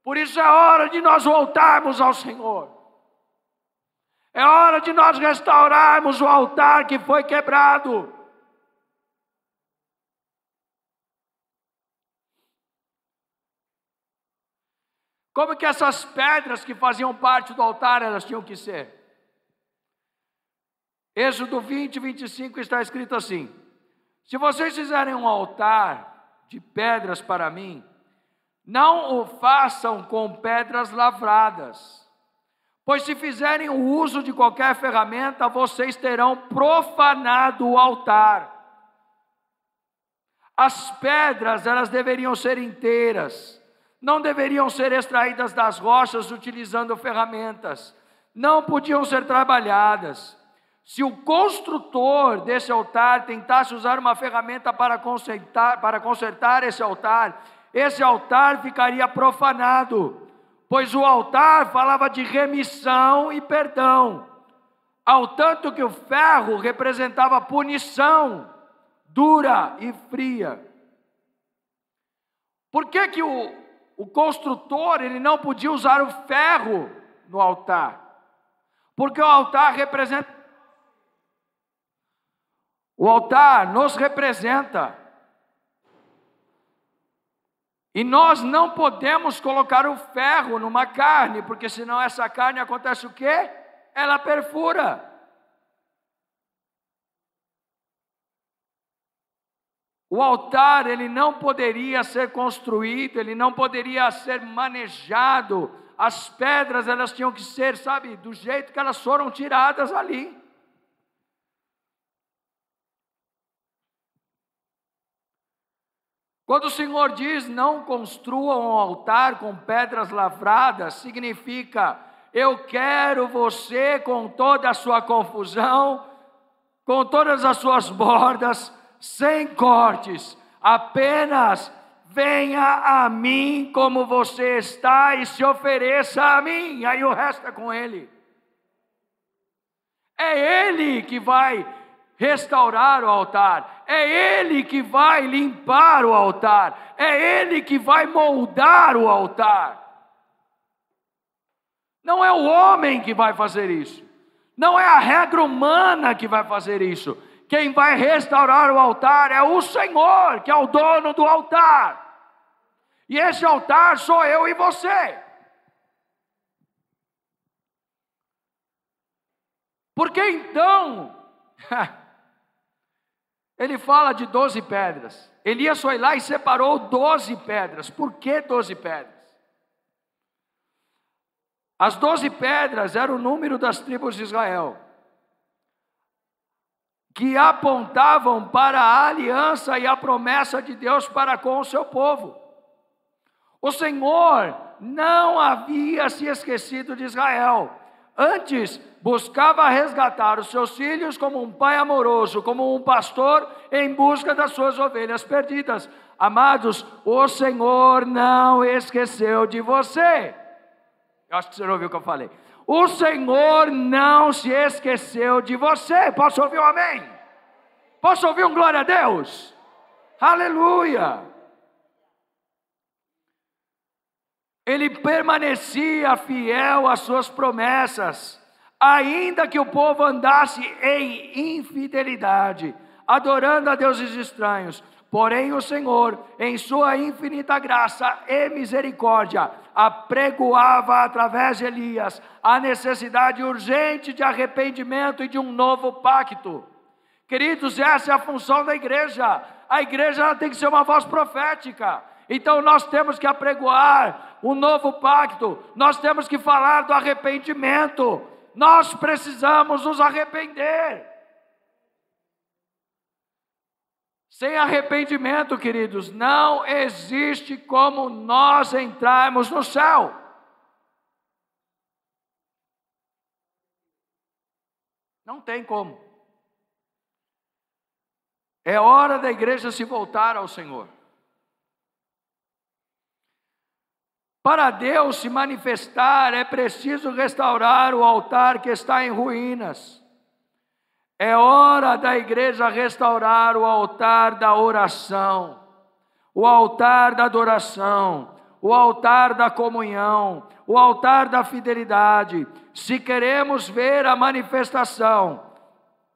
Por isso é hora de nós voltarmos ao Senhor. É hora de nós restaurarmos o altar que foi quebrado. Como que essas pedras que faziam parte do altar, elas tinham que ser? Êxodo 20, 25 está escrito assim: se vocês fizerem um altar de pedras para mim, não o façam com pedras lavradas. Pois se fizerem o uso de qualquer ferramenta, vocês terão profanado o altar. As pedras, elas deveriam ser inteiras, não deveriam ser extraídas das rochas utilizando ferramentas, não podiam ser trabalhadas. Se o construtor desse altar tentasse usar uma ferramenta para consertar esse altar ficaria profanado. Pois o altar falava de remissão e perdão, ao tanto que o ferro representava punição dura e fria. Por que o construtor ele não podia usar o ferro no altar? Porque o altar nos representa. E nós não podemos colocar o ferro numa carne, porque senão essa carne acontece o quê? Ela perfura. O altar, ele não poderia ser construído, ele não poderia ser manejado. As pedras, elas tinham que ser, sabe, do jeito que elas foram tiradas ali. Quando o Senhor diz não construam um altar com pedras lavradas, significa: eu quero você com toda a sua confusão, com todas as suas bordas, sem cortes, apenas venha a mim como você está e se ofereça a mim, aí o resto é com Ele. É Ele que vai restaurar o altar, é Ele que vai limpar o altar, é Ele que vai moldar o altar. Não é o homem que vai fazer isso, não é a regra humana que vai fazer isso. Quem vai restaurar o altar é o Senhor, que é o dono do altar, e esse altar sou eu e você. Porque então ele fala de 12 pedras. Elias foi lá e separou 12 pedras. Por que 12 pedras? As 12 pedras eram o número das tribos de Israel, que apontavam para a aliança e a promessa de Deus para com o seu povo. O Senhor não havia se esquecido de Israel. Antes, buscava resgatar os seus filhos como um pai amoroso, como um pastor em busca das suas ovelhas perdidas. Amados, o Senhor não esqueceu de você. Eu acho que você não ouviu o que eu falei. O Senhor não se esqueceu de você. Posso ouvir um amém? Posso ouvir um glória a Deus? Aleluia! Ele permanecia fiel às suas promessas, ainda que o povo andasse em infidelidade, adorando a deuses estranhos. Porém o Senhor, em sua infinita graça e misericórdia, apregoava através de Elias a necessidade urgente de arrependimento e de um novo pacto. Queridos, essa é a função da igreja. A igreja ela tem que ser uma voz profética. Então nós temos que apregoar um novo pacto, nós temos que falar do arrependimento, nós precisamos nos arrepender. Sem arrependimento, queridos, não existe como nós entrarmos no céu. Não tem como. É hora da igreja se voltar ao Senhor. Para Deus se manifestar, é preciso restaurar o altar que está em ruínas. É hora da igreja restaurar o altar da oração, o altar da adoração, o altar da comunhão, o altar da fidelidade. Se queremos ver a manifestação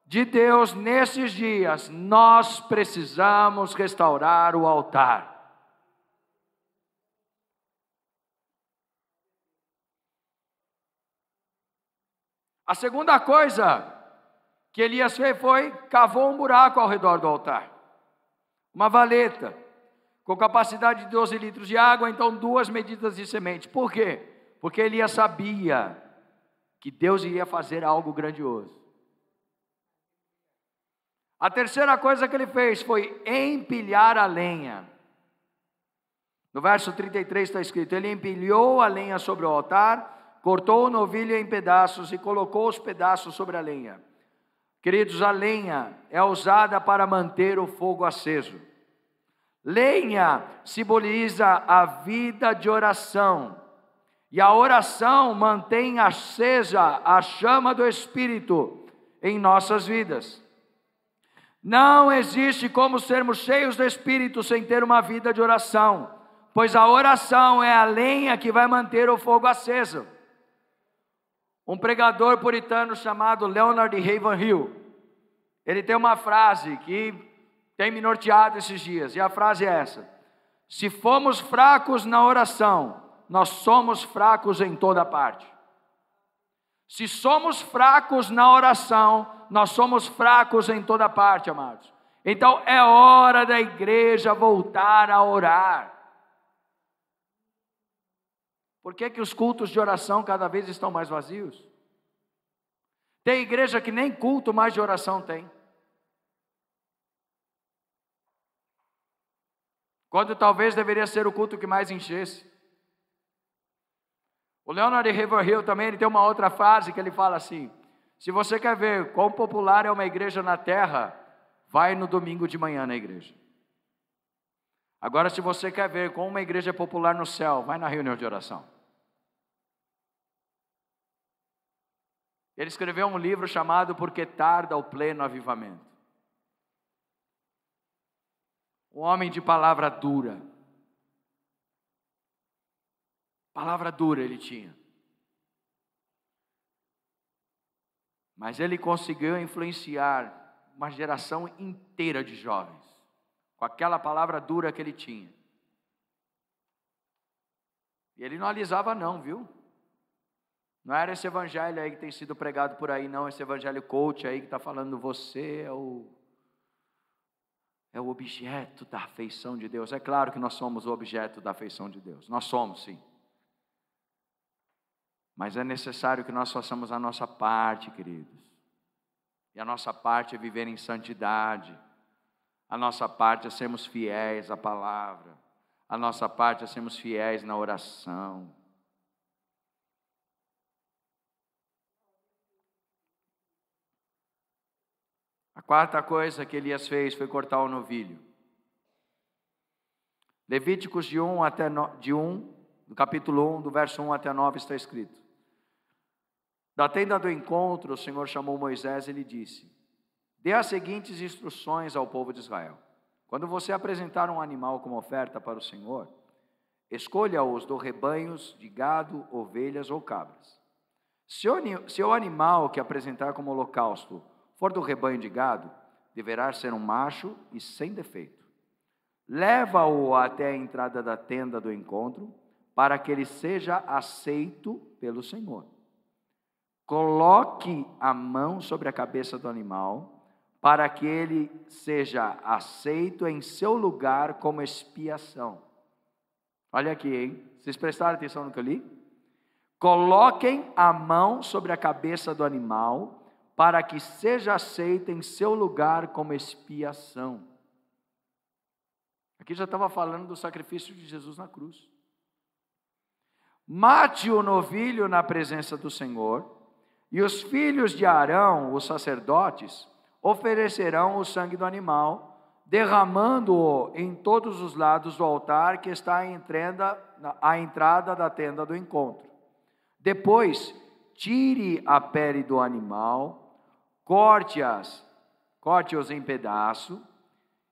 de Deus nesses dias, nós precisamos restaurar o altar. A segunda coisa que Elias fez foi cavou um buraco ao redor do altar. Uma valeta com capacidade de 12 litros de água, então 2 medidas de semente. Por quê? Porque Elias sabia que Deus iria fazer algo grandioso. A terceira coisa que ele fez foi empilhar a lenha. No verso 33 está escrito: ele empilhou a lenha sobre o altar, cortou o novilho em pedaços e colocou os pedaços sobre a lenha. Queridos, a lenha é usada para manter o fogo aceso. Lenha simboliza a vida de oração. E a oração mantém acesa a chama do Espírito em nossas vidas. Não existe como sermos cheios do Espírito sem ter uma vida de oração, pois a oração é a lenha que vai manter o fogo aceso. Um pregador puritano chamado Leonard Ravenhill, ele tem uma frase que tem me norteado esses dias, e a frase é essa: se fomos fracos na oração, nós somos fracos em toda parte. Se somos fracos na oração, nós somos fracos em toda parte, amados. Então é hora da igreja voltar a orar. Por que que os cultos de oração cada vez estão mais vazios? Tem igreja que nem culto mais de oração tem. Quando talvez deveria ser o culto que mais enchesse. O Leonard Ravenhill também ele tem uma outra frase que ele fala assim: se você quer ver quão popular é uma igreja na terra, vai no domingo de manhã na igreja. Agora, se você quer ver como uma igreja é popular no céu, vai na reunião de oração. Ele escreveu um livro chamado Porque Tarda o Pleno Avivamento. Um homem de palavra dura. Palavra dura ele tinha. Mas ele conseguiu influenciar uma geração inteira de jovens, com aquela palavra dura que ele tinha. E ele não alisava não, viu? Não era esse evangelho aí que tem sido pregado por aí, não. Esse evangelho coach aí que está falando você é o objeto da afeição de Deus. É claro que nós somos o objeto da afeição de Deus. Nós somos, sim. Mas é necessário que nós façamos a nossa parte, queridos. E a nossa parte é viver em santidade. A nossa parte é sermos fiéis à palavra. A nossa parte é sermos fiéis na oração. A quarta coisa que Elias fez foi cortar o novilho. Levíticos de 1 no capítulo 1, do verso 1 até 9, está escrito: da tenda do encontro, o Senhor chamou Moisés e lhe disse: dê as seguintes instruções ao povo de Israel. Quando você apresentar um animal como oferta para o Senhor, escolha-os dos rebanhos de gado, ovelhas ou cabras. Se o animal que apresentar como holocausto for do rebanho de gado, deverá ser um macho e sem defeito. Leva-o até a entrada da tenda do encontro, para que ele seja aceito pelo Senhor. Coloque a mão sobre a cabeça do animal, para que ele seja aceito em seu lugar como expiação. Olha aqui, hein? Vocês prestaram atenção no que eu li? Coloquem a mão sobre a cabeça do animal, para que seja aceito em seu lugar como expiação. Aqui já estava falando do sacrifício de Jesus na cruz. Mate o novilho na presença do Senhor, e os filhos de Arão, os sacerdotes, oferecerão o sangue do animal, derramando-o em todos os lados do altar que está à entrada da tenda do encontro. Depois, tire a pele do animal, corte-os em pedaço,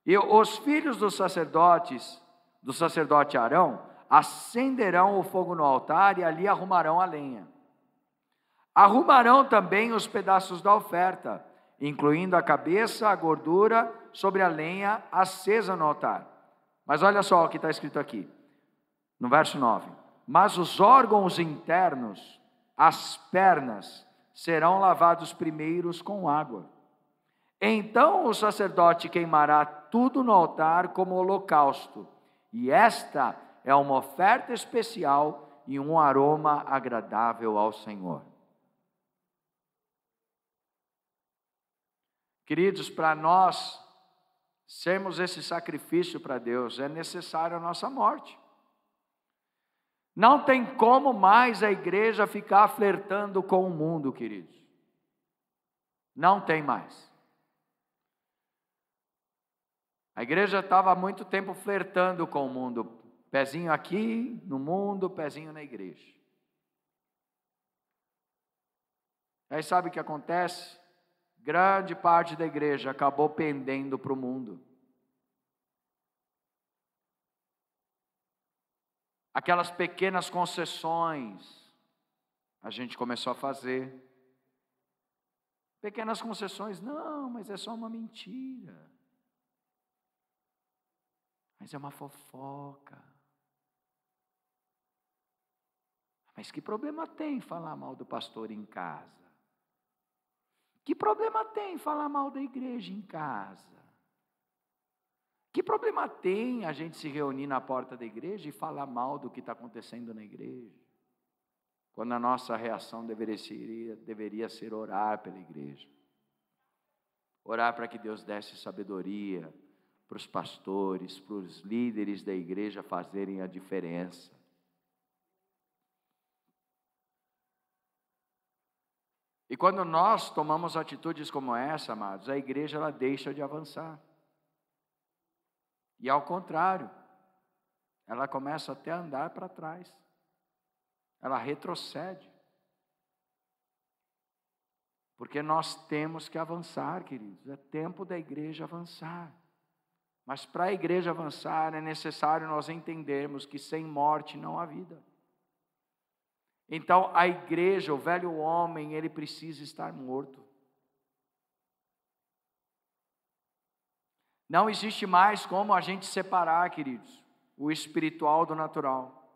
e os filhos do sacerdote Arão, acenderão o fogo no altar e ali arrumarão a lenha. Arrumarão também os pedaços da oferta, incluindo a cabeça, a gordura, sobre a lenha acesa no altar. Mas olha só o que está escrito aqui, no verso 9. Mas os órgãos internos, as pernas, serão lavados primeiros com água. Então o sacerdote queimará tudo no altar como holocausto, e esta é uma oferta especial e um aroma agradável ao Senhor. Queridos, para nós sermos esse sacrifício para Deus, é necessário a nossa morte. Não tem como mais a igreja ficar flertando com o mundo, queridos. Não tem mais. A igreja estava há muito tempo flertando com o mundo. Pezinho aqui no mundo, pezinho na igreja. Aí sabe o que acontece? Grande parte da igreja acabou pendendo para o mundo. Aquelas pequenas concessões a gente começou a fazer. Pequenas concessões, não, mas é só uma mentira. Mas é uma fofoca. Mas que problema tem falar mal do pastor em casa? Que problema tem falar mal da igreja em casa? Que problema tem a gente se reunir na porta da igreja e falar mal do que está acontecendo na igreja? Quando a nossa reação deveria ser orar pela igreja. Orar para que Deus desse sabedoria para os pastores, para os líderes da igreja fazerem a diferença. E quando nós tomamos atitudes como essa, amados, a igreja ela deixa de avançar. E ao contrário, ela começa até a andar para trás. Ela retrocede. Porque nós temos que avançar, queridos. É tempo da igreja avançar. Mas para a igreja avançar é necessário nós entendermos que sem morte não há vida. Então a igreja, o velho homem, ele precisa estar morto. Não existe mais como a gente separar, queridos, o espiritual do natural.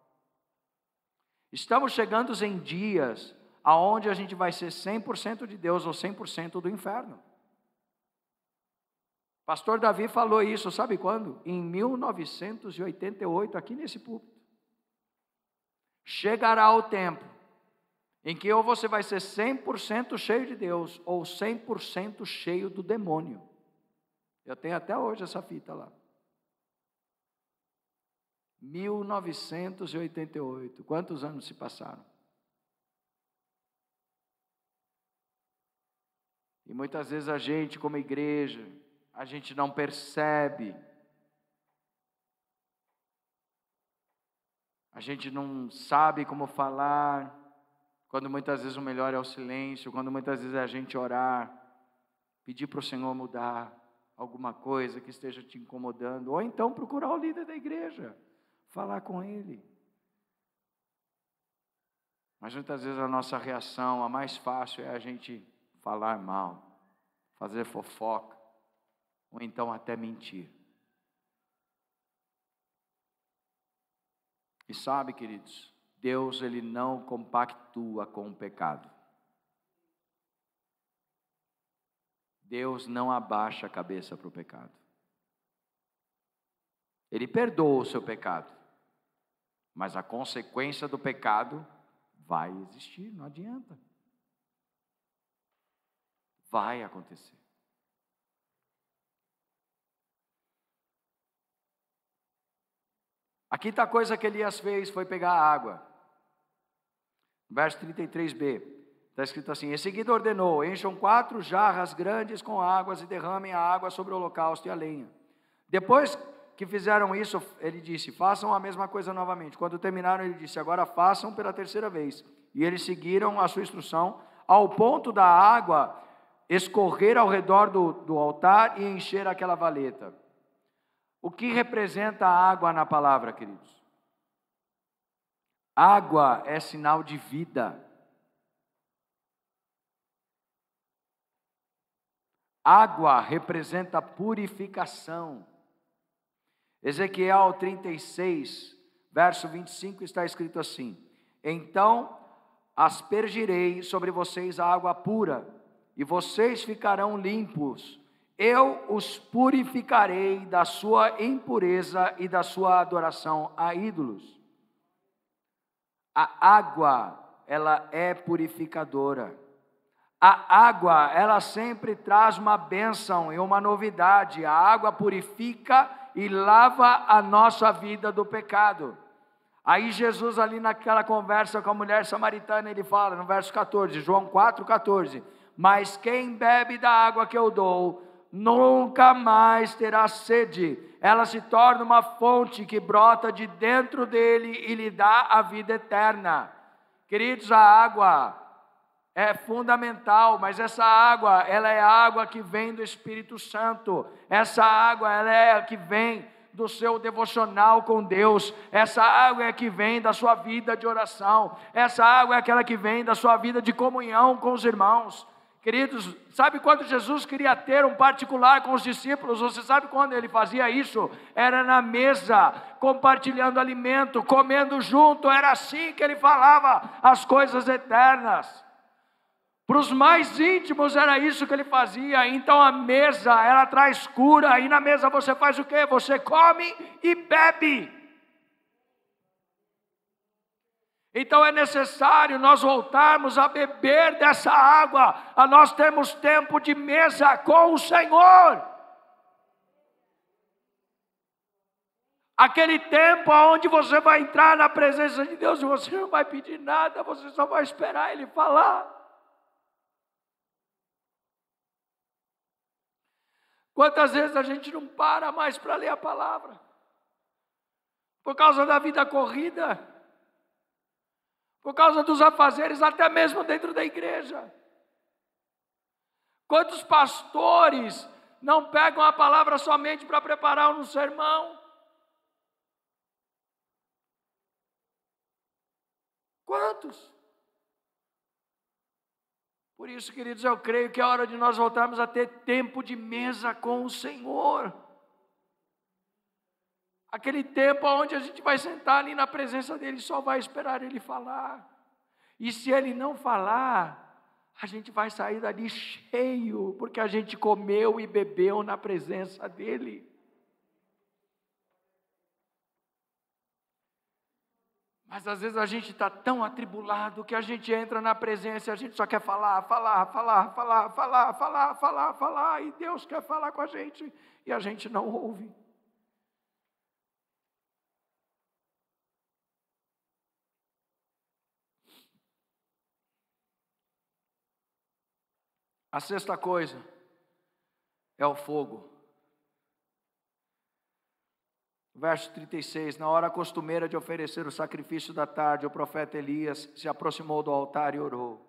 Estamos chegando em dias aonde a gente vai ser 100% de Deus ou 100% do inferno. Pastor Davi falou isso, sabe quando? Em 1988, aqui nesse púlpito. Chegará o tempo em que ou você vai ser 100% cheio de Deus ou 100% cheio do demônio. Eu tenho até hoje essa fita lá. 1988. Quantos anos se passaram? E muitas vezes a gente, como igreja, a gente não percebe. A gente não sabe como falar, quando muitas vezes o melhor é o silêncio, quando muitas vezes é a gente orar, pedir para o Senhor mudar alguma coisa que esteja te incomodando, ou então procurar o líder da igreja, falar com ele. Mas muitas vezes a nossa reação, a mais fácil, é a gente falar mal, fazer fofoca, ou então até mentir. E sabe, queridos, Deus, Ele não compactua com o pecado. Deus não abaixa a cabeça para o pecado. Ele perdoa o seu pecado, mas a consequência do pecado vai existir, não adianta. Vai acontecer. Aqui está a coisa que Elias fez, foi pegar a água. Verso 33b, está escrito assim: em seguida ordenou, encham 4 jarras grandes com águas e derramem a água sobre o holocausto e a lenha. Depois que fizeram isso, ele disse, façam a mesma coisa novamente. Quando terminaram, ele disse, agora façam pela 3ª vez. E eles seguiram a sua instrução, ao ponto da água escorrer ao redor do altar e encher aquela valeta. O que representa a água na palavra, queridos? Água é sinal de vida. Água representa purificação. Ezequiel 36, verso 25, está escrito assim: então aspergirei sobre vocês a água pura, e vocês ficarão limpos. Eu os purificarei da sua impureza e da sua adoração a ídolos. A água, ela é purificadora. A água, ela sempre traz uma bênção e uma novidade. A água purifica e lava a nossa vida do pecado. Aí Jesus ali naquela conversa com a mulher samaritana, ele fala no verso 14, João 4,14, mas quem bebe da água que eu dou, nunca mais terá sede. Ela se torna uma fonte que brota de dentro dele e lhe dá a vida eterna. Queridos, a água é fundamental, mas essa água, ela é a água que vem do Espírito Santo. Essa água, ela é a que vem do seu devocional com Deus. Essa água é a que vem da sua vida de oração. Essa água é aquela que vem da sua vida de comunhão com os irmãos. Queridos, sabe quando Jesus queria ter um particular com os discípulos? Você sabe quando ele fazia isso? Era na mesa, compartilhando alimento, comendo junto. Era assim que ele falava as coisas eternas. Para os mais íntimos era isso que ele fazia. Então a mesa, ela traz cura. E na mesa você faz o quê? Você come e bebe. Então é necessário nós voltarmos a beber dessa água, a nós termos tempo de mesa com o Senhor. Aquele tempo onde você vai entrar na presença de Deus e você não vai pedir nada, você só vai esperar Ele falar. Quantas vezes a gente não para mais para ler a palavra? Por causa da vida corrida, por causa dos afazeres, até mesmo dentro da igreja. Quantos pastores não pegam a palavra somente para preparar um sermão? Quantos? Por isso, queridos, eu creio que é hora de nós voltarmos a ter tempo de mesa com o Senhor. Aquele tempo onde a gente vai sentar ali na presença dEle e só vai esperar Ele falar. E se Ele não falar, a gente vai sair dali cheio, porque a gente comeu e bebeu na presença dEle. Mas às vezes a gente está tão atribulado que a gente entra na presença e a gente só quer falar, e Deus quer falar com a gente e a gente não ouve. A sexta coisa, é o fogo. Verso 36, na hora costumeira de oferecer o sacrifício da tarde, o profeta Elias se aproximou do altar e orou.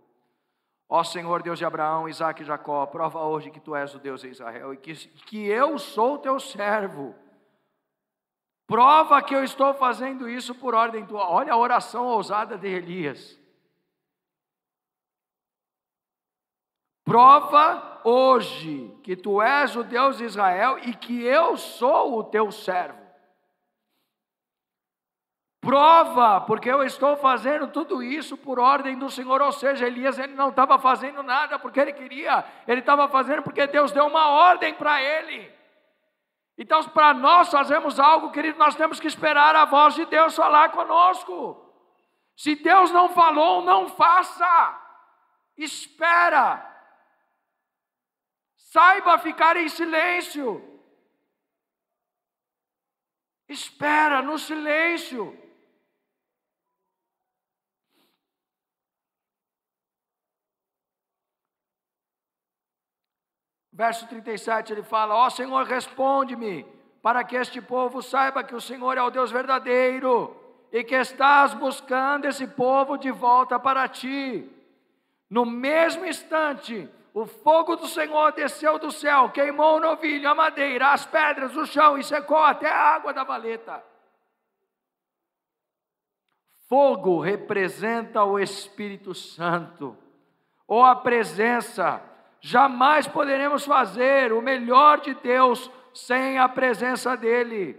Ó Senhor, Deus de Abraão, Isaque e Jacó, prova hoje que tu és o Deus de Israel e que eu sou teu servo. Prova que eu estou fazendo isso por ordem tua. Olha a oração ousada de Elias. Prova hoje que tu és o Deus de Israel e que eu sou o teu servo. Prova, porque eu estou fazendo tudo isso por ordem do Senhor. Ou seja, Elias ele não estava fazendo nada porque ele queria, ele estava fazendo porque Deus deu uma ordem para ele. Então, para nós fazermos algo, querido, nós temos que esperar a voz de Deus falar conosco. Se Deus não falou, não faça. Espera. Saiba ficar em silêncio. Espera no silêncio. Verso 37, ele fala: ó Senhor, responde-me, para que este povo saiba que o Senhor é o Deus verdadeiro, e que estás buscando esse povo de volta para ti. No mesmo instante, o fogo do Senhor desceu do céu, queimou o novilho, a madeira, as pedras, o chão, e secou até a água da valeta. Fogo representa o Espírito Santo, ou a presença. Jamais poderemos fazer o melhor de Deus sem a presença dEle.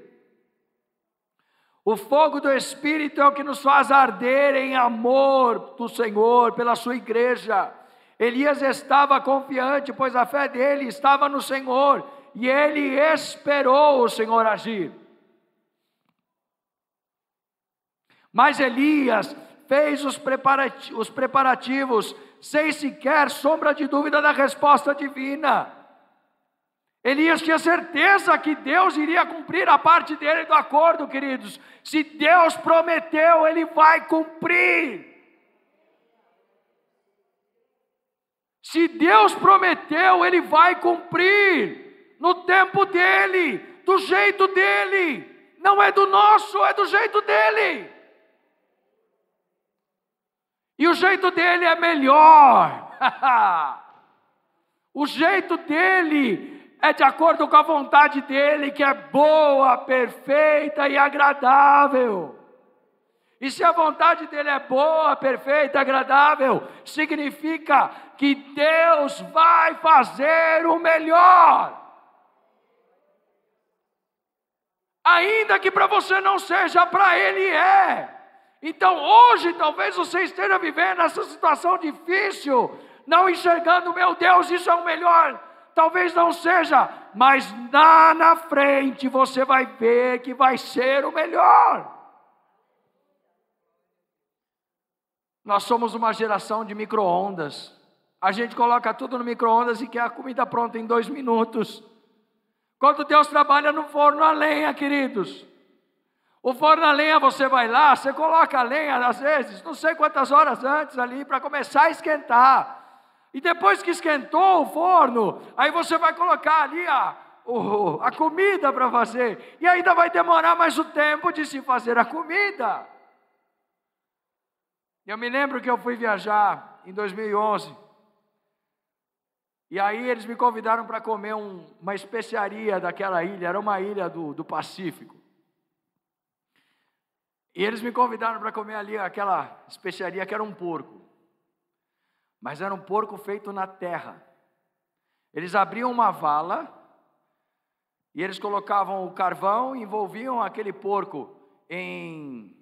O fogo do Espírito é o que nos faz arder em amor do Senhor, pela sua igreja. Elias estava confiante, pois a fé dele estava no Senhor, e ele esperou o Senhor agir. Mas Elias fez os preparativos, sem sequer sombra de dúvida da resposta divina. Elias tinha certeza que Deus iria cumprir a parte dele do acordo, queridos. Se Deus prometeu, Ele vai cumprir. Se Deus prometeu, Ele vai cumprir. No tempo dEle, do jeito dEle. Não é do nosso, é do jeito dEle. E o jeito dele é melhor. O jeito dele é de acordo com a vontade dele, que é boa, perfeita e agradável. E se a vontade dele é boa, perfeita e agradável, significa que Deus vai fazer o melhor. Ainda que para você não seja, para Ele é. Então hoje talvez você esteja vivendo essa situação difícil, não enxergando, meu Deus, isso é o melhor. Talvez não seja, mas lá na frente você vai ver que vai ser o melhor. Nós somos uma geração de micro-ondas. A gente coloca tudo no micro-ondas e quer a comida pronta em 2 minutos. Quando Deus trabalha no forno a lenha, queridos. O forno a lenha, você vai lá, você coloca a lenha, às vezes, não sei quantas horas antes ali, para começar a esquentar. E depois que esquentou o forno, aí você vai colocar ali a comida para fazer. E ainda vai demorar mais o tempo de se fazer a comida. Eu me lembro que eu fui viajar em 2011. E aí eles me convidaram para comer uma especiaria daquela ilha, era uma ilha do Pacífico. E eles me convidaram para comer ali aquela especiaria que era um porco. Mas era um porco feito na terra. Eles abriam uma vala e eles colocavam o carvão e envolviam aquele porco em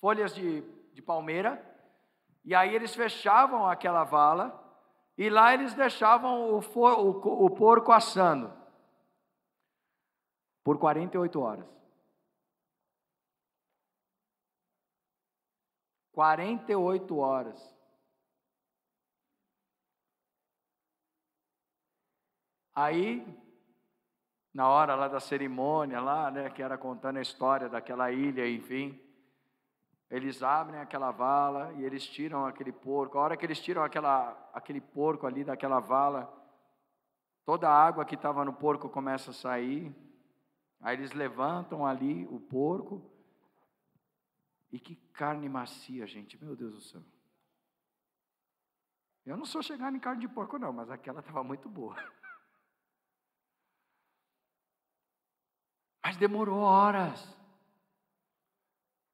folhas de palmeira. E aí eles fechavam aquela vala e lá eles deixavam o porco assando por 48 horas. 48 horas. Aí, na hora lá da cerimônia, lá, né, que era contando a história daquela ilha, enfim, eles abrem aquela vala e eles tiram aquele porco. A hora que eles tiram aquele porco ali daquela vala, toda a água que estava no porco começa a sair. Aí eles levantam ali o porco. E que carne macia, gente, meu Deus do céu. Eu não sou chegado em carne de porco não, mas aquela estava muito boa. Mas demorou horas.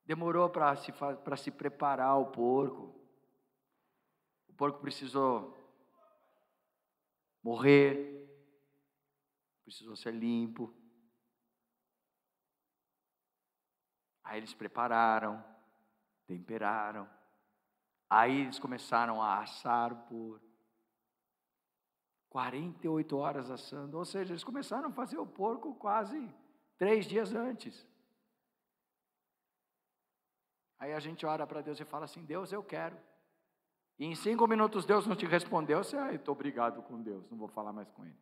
Demorou para se preparar o porco. O porco precisou morrer, precisou ser limpo. Aí eles prepararam, temperaram. Aí eles começaram a assar o porco. 48 horas assando, ou seja, eles começaram a fazer o porco quase 3 dias antes. Aí a gente ora para Deus e fala assim: Deus, eu quero. E em 5 minutos Deus não te respondeu, você, eu estou brigado com Deus, não vou falar mais com Ele.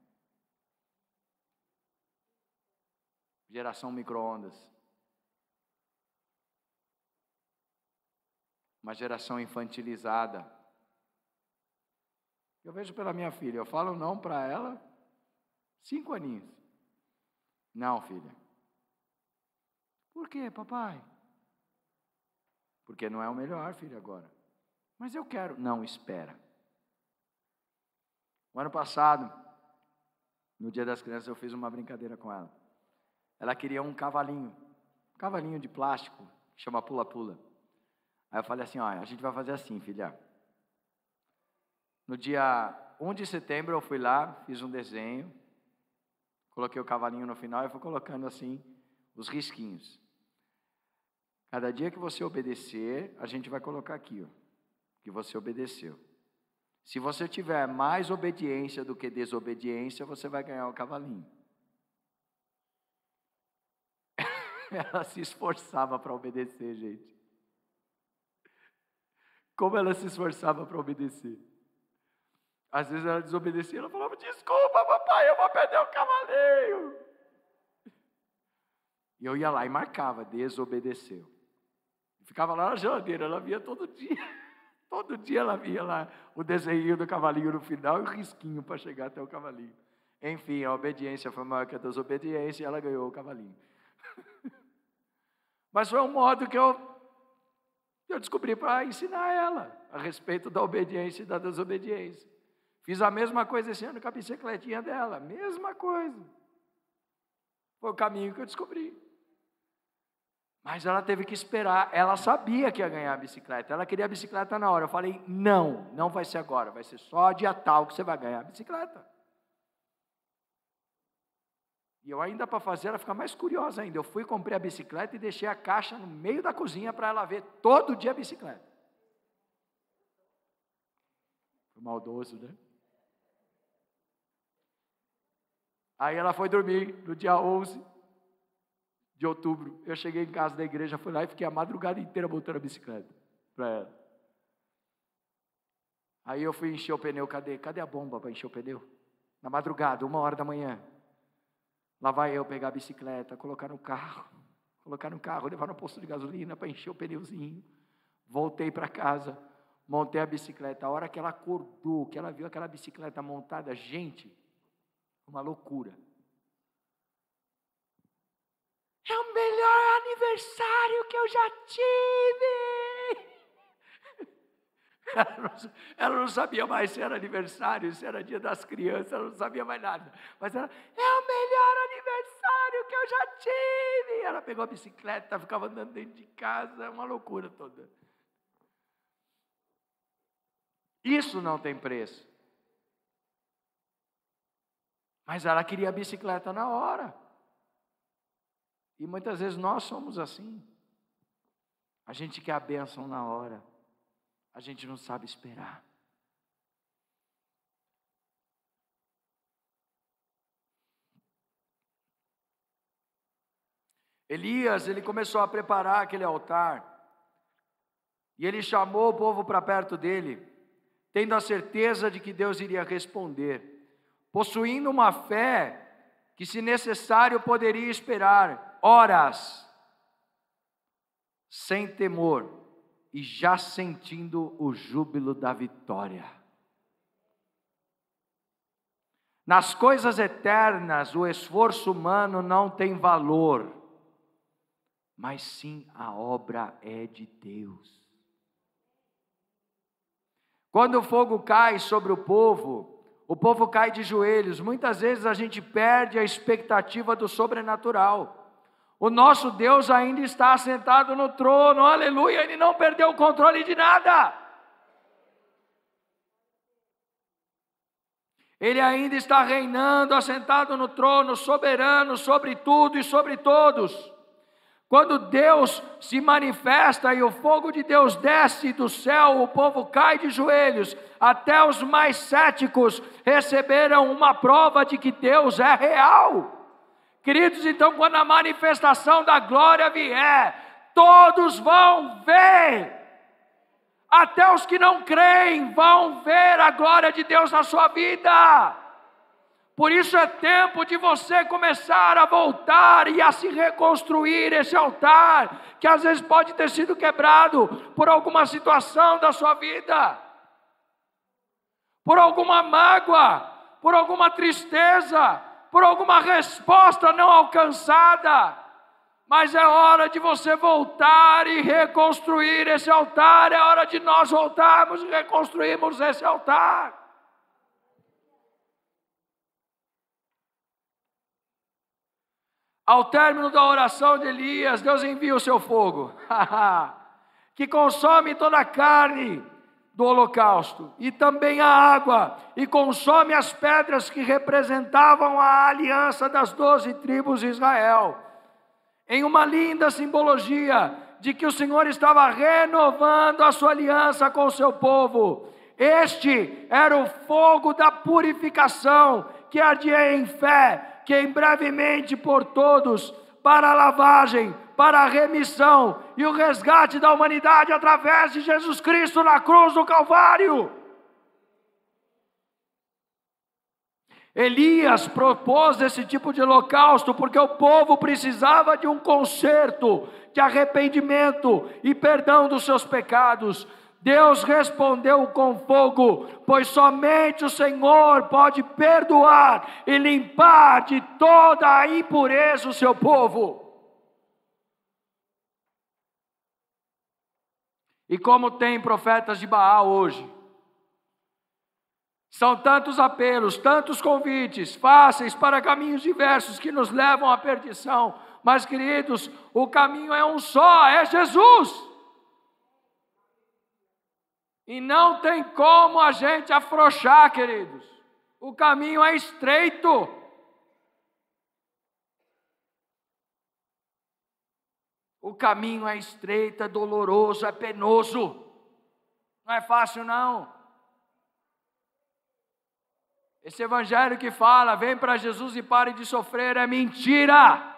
Geração micro-ondas. Uma geração infantilizada. Eu vejo pela minha filha, eu falo não para ela, 5 aninhos. Não, filha. Por quê, papai? Porque não é o melhor, filho, agora. Mas eu quero. Não, espera. O ano passado, no Dia das Crianças, eu fiz uma brincadeira com ela. Ela queria um cavalinho de plástico, que chama pula-pula. Aí eu falei assim, olha, a gente vai fazer assim, filha. No dia 1 de setembro eu fui lá, fiz um desenho, coloquei o cavalinho no final e fui colocando assim os risquinhos. Cada dia que você obedecer, a gente vai colocar aqui, ó, que você obedeceu. Se você tiver mais obediência do que desobediência, você vai ganhar o cavalinho. Ela se esforçava para obedecer, gente. Como ela se esforçava para obedecer. Às vezes ela desobedecia, ela falava, desculpa, papai, eu vou perder o cavalinho. E eu ia lá e marcava, desobedeceu. Ficava lá na geladeira, ela via todo dia. Todo dia ela via lá o desenho do cavalinho no final e o risquinho para chegar até o cavalinho. Enfim, a obediência foi maior que a desobediência e ela ganhou o cavalinho. Mas foi um modo que eu descobri para ensinar ela a respeito da obediência e da desobediência. Fiz a mesma coisa esse ano com a bicicletinha dela, mesma coisa. Foi o caminho que eu descobri. Mas ela teve que esperar, ela sabia que ia ganhar a bicicleta, ela queria a bicicleta na hora. Eu falei, não vai ser agora, vai ser só dia tal que você vai ganhar a bicicleta. E eu ainda para fazer ela ficar mais curiosa ainda, eu fui, comprei a bicicleta e deixei a caixa no meio da cozinha para ela ver todo dia a bicicleta. Foi maldoso, né? Aí ela foi dormir no dia 11 de outubro, eu cheguei em casa da igreja, fui lá e fiquei a madrugada inteira botando a bicicleta para ela. Aí eu fui encher o pneu, cadê a bomba para encher o pneu? Na madrugada, 1h da manhã. Lá vai eu pegar a bicicleta, colocar no carro, levar no posto de gasolina para encher o pneuzinho. Voltei para casa, montei a bicicleta. A hora que ela acordou, que ela viu aquela bicicleta montada, gente, uma loucura. É o melhor aniversário que eu já tive. Ela não sabia mais se era aniversário, se era dia das crianças, ela não sabia mais nada. Mas ela, é o melhor aniversário que eu já tive. Ela pegou a bicicleta, ficava andando dentro de casa, uma loucura toda. Isso não tem preço. Mas ela queria a bicicleta na hora. E muitas vezes nós somos assim. A gente quer a bênção na hora. A gente não sabe esperar. Elias, ele começou a preparar aquele altar. E ele chamou o povo para perto dele, tendo a certeza de que Deus iria responder. Possuindo uma fé que, se necessário, poderia esperar horas, sem temor, e já sentindo o júbilo da vitória. Nas coisas eternas, o esforço humano não tem valor, mas sim a obra é de Deus. Quando o fogo cai sobre o povo cai de joelhos. Muitas vezes a gente perde a expectativa do sobrenatural. O nosso Deus ainda está assentado no trono, aleluia, Ele não perdeu o controle de nada. Ele ainda está reinando, assentado no trono, soberano sobre tudo e sobre todos. Quando Deus se manifesta e o fogo de Deus desce do céu, o povo cai de joelhos. Até os mais céticos receberam uma prova de que Deus é real. Queridos, então quando a manifestação da glória vier, todos vão ver. Até os que não creem vão ver a glória de Deus na sua vida. Por isso é tempo de você começar a voltar e a se reconstruir esse altar, que às vezes pode ter sido quebrado por alguma situação da sua vida, por alguma mágoa, por alguma tristeza, por alguma resposta não alcançada. Mas é hora de você voltar e reconstruir esse altar, é hora de nós voltarmos e reconstruirmos esse altar. Ao término da oração de Elias, Deus envia o seu fogo, que consome toda a carne do holocausto, e também a água, e consome as pedras que representavam a aliança das 12 tribos de Israel, em uma linda simbologia de que o Senhor estava renovando a sua aliança com o seu povo. Este era o fogo da purificação, que ardia em fé, que em brevemente por todos, para a lavagem, para a remissão e o resgate da humanidade através de Jesus Cristo na cruz do Calvário. Elias propôs esse tipo de holocausto porque o povo precisava de um conserto, de arrependimento e perdão dos seus pecados. Deus respondeu com fogo, pois somente o Senhor pode perdoar e limpar de toda a impureza o seu povo. E como tem profetas de Baal hoje, são tantos apelos, tantos convites, fáceis para caminhos diversos que nos levam à perdição. Mas, queridos, o caminho é um só, é Jesus. E não tem como a gente afrouxar, queridos. O caminho é estreito. O caminho é estreito, é doloroso, é penoso. Não é fácil, não. Esse evangelho que fala, vem para Jesus e pare de sofrer, é mentira.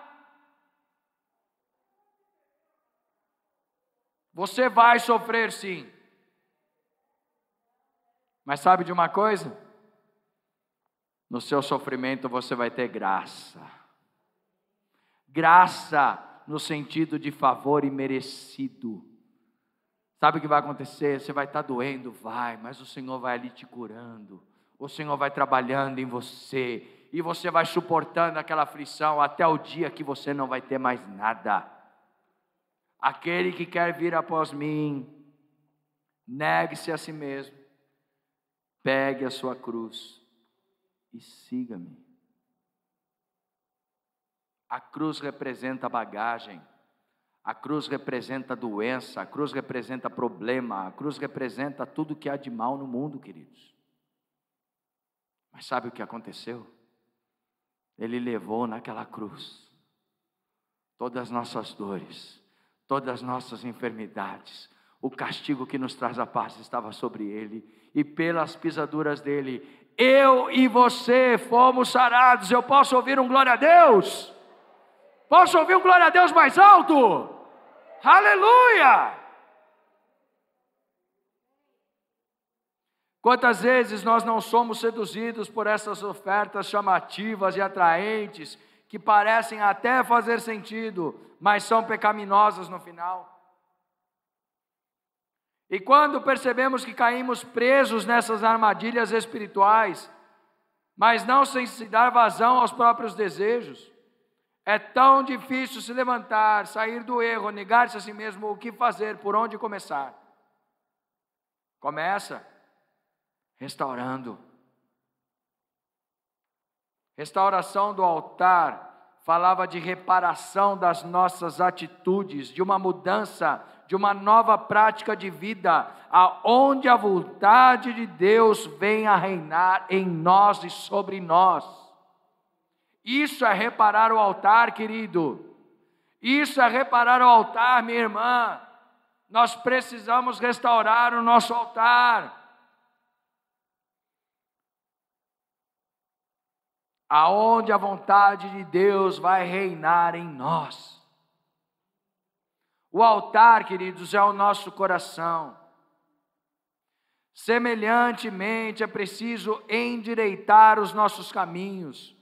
Você vai sofrer sim. Mas sabe de uma coisa? No seu sofrimento você vai ter graça. Graça no sentido de favor imerecido. Sabe o que vai acontecer? Você vai estar doendo, vai, mas o Senhor vai ali te curando. O Senhor vai trabalhando em você. E você vai suportando aquela aflição até o dia que você não vai ter mais nada. Aquele que quer vir após mim, negue-se a si mesmo. Pegue a sua cruz e siga-me. A cruz representa bagagem, a cruz representa doença, a cruz representa problema, a cruz representa tudo que há de mal no mundo, queridos. Mas sabe o que aconteceu? Ele levou naquela cruz todas as nossas dores, todas as nossas enfermidades. O castigo que nos traz a paz estava sobre ele, e pelas pisaduras dele, eu e você fomos sarados. Eu posso ouvir um glória a Deus? Posso ouvir um glória a Deus mais alto? Aleluia! Quantas vezes nós não somos seduzidos por essas ofertas chamativas e atraentes, que parecem até fazer sentido, mas são pecaminosas no final. E quando percebemos que caímos presos nessas armadilhas espirituais, mas não sem se dar vazão aos próprios desejos. É tão difícil se levantar, sair do erro, negar-se a si mesmo. O que fazer? Por onde começar? Começa restaurando. Restauração do altar falava de reparação das nossas atitudes, de uma mudança, de uma nova prática de vida, aonde a vontade de Deus venha a reinar em nós e sobre nós. Isso é reparar o altar, querido. Isso é reparar o altar, minha irmã. Nós precisamos restaurar o nosso altar. Aonde a vontade de Deus vai reinar em nós. O altar, queridos, é o nosso coração. Semelhantemente, é preciso endireitar os nossos caminhos,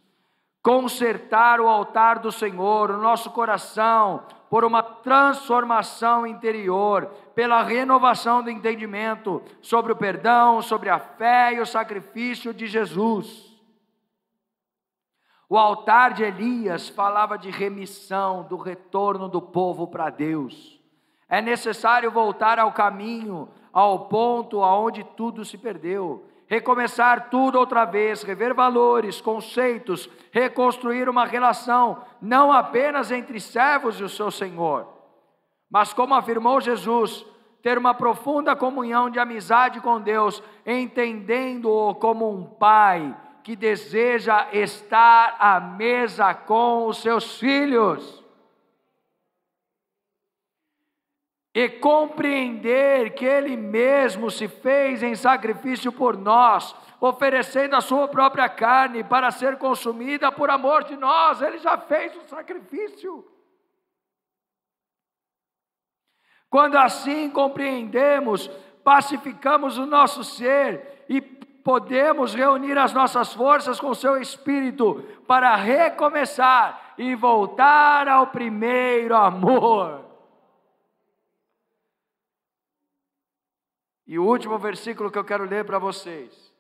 consertar o altar do Senhor, o nosso coração, por uma transformação interior, pela renovação do entendimento sobre o perdão, sobre a fé e o sacrifício de Jesus. O altar de Elias falava de remissão, do retorno do povo para Deus. É necessário voltar ao caminho, ao ponto aonde tudo se perdeu. Recomeçar tudo outra vez, rever valores, conceitos, reconstruir uma relação, não apenas entre servos e o seu Senhor, mas como afirmou Jesus, ter uma profunda comunhão de amizade com Deus, entendendo-o como um pai que deseja estar à mesa com os seus filhos. E compreender que Ele mesmo se fez em sacrifício por nós, oferecendo a sua própria carne para ser consumida por amor de nós. Ele já fez o sacrifício. Quando assim compreendemos, pacificamos o nosso ser e podemos reunir as nossas forças com o seu Espírito para recomeçar e voltar ao primeiro amor. E o último versículo que eu quero ler para vocês,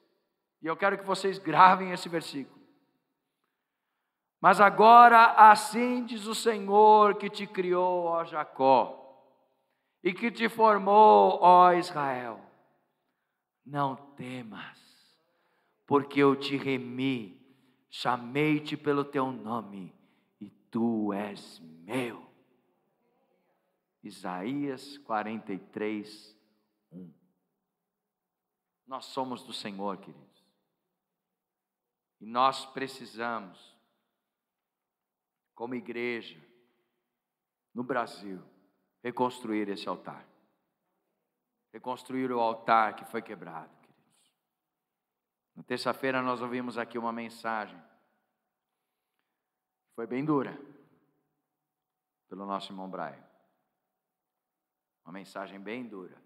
e eu quero que vocês gravem esse versículo. Mas agora assim diz o Senhor que te criou, ó Jacó, e que te formou, ó Israel: não temas, porque eu te remi, chamei-te pelo teu nome, e tu és meu. Isaías 43, 1. Nós somos do Senhor, queridos. E nós precisamos, como igreja, no Brasil, reconstruir esse altar. Reconstruir o altar que foi quebrado, queridos. Na terça-feira nós ouvimos aqui uma mensagem. Foi bem dura, pelo nosso irmão Brian. Uma mensagem bem dura.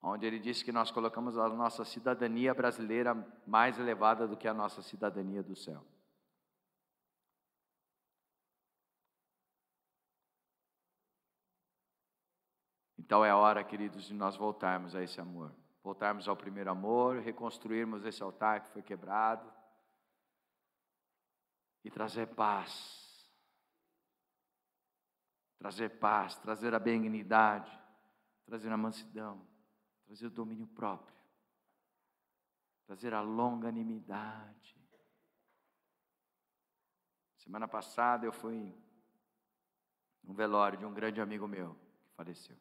Onde ele disse que nós colocamos a nossa cidadania brasileira mais elevada do que a nossa cidadania do céu. Então é hora, queridos, de nós voltarmos a esse amor. Voltarmos ao primeiro amor, reconstruirmos esse altar que foi quebrado e trazer paz. Trazer paz, trazer a benignidade, trazer a mansidão, trazer o domínio próprio, trazer a longanimidade. Semana passada eu fui num velório de um grande amigo meu que faleceu.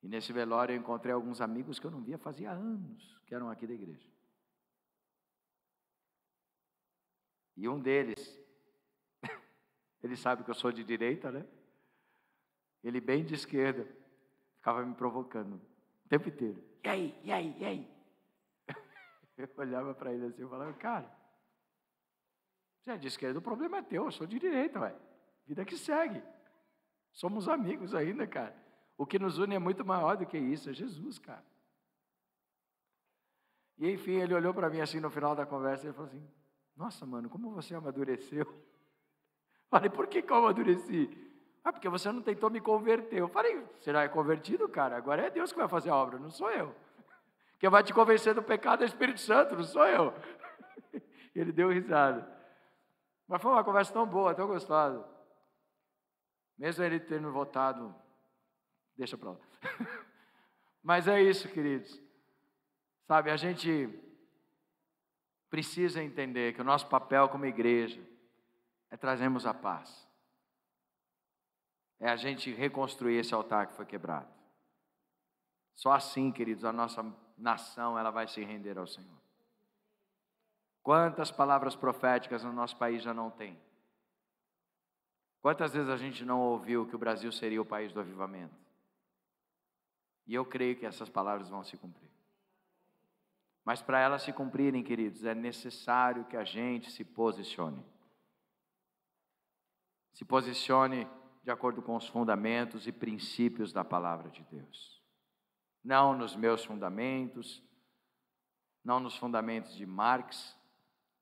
E nesse velório eu encontrei alguns amigos que eu não via fazia anos, que eram aqui da igreja. E um deles, ele sabe que eu sou de direita, né? Ele bem de esquerda, ficava me provocando o tempo inteiro. E aí, e aí, e aí? Eu olhava para ele assim e falava: cara, você é de esquerda, o problema é teu, eu sou de direita, ué. Vida que segue. Somos amigos ainda, cara. O que nos une é muito maior do que isso, é Jesus, cara. E enfim, ele olhou para mim assim no final da conversa e falou assim: nossa, mano, como você amadureceu. Falei: por que eu amadureci? Ah, porque você não tentou me converter. Eu falei: será convertido, cara? Agora é Deus que vai fazer a obra, não sou eu. Quem vai te convencer do pecado é o Espírito Santo, não sou eu. Ele deu risada. Mas foi uma conversa tão boa, tão gostosa. Mesmo ele tendo votado, deixa para lá. Mas é isso, queridos. Sabe, a gente precisa entender que o nosso papel como igreja é trazermos a paz. É a gente reconstruir esse altar que foi quebrado. Só assim, queridos, a nossa nação ela vai se render ao Senhor. Quantas palavras proféticas no nosso país já não tem? Quantas vezes a gente não ouviu que o Brasil seria o país do avivamento? E eu creio que essas palavras vão se cumprir. Mas para elas se cumprirem, queridos, é necessário que a gente se posicione. Se posicione de acordo com os fundamentos e princípios da palavra de Deus. Não nos meus fundamentos, não nos fundamentos de Marx,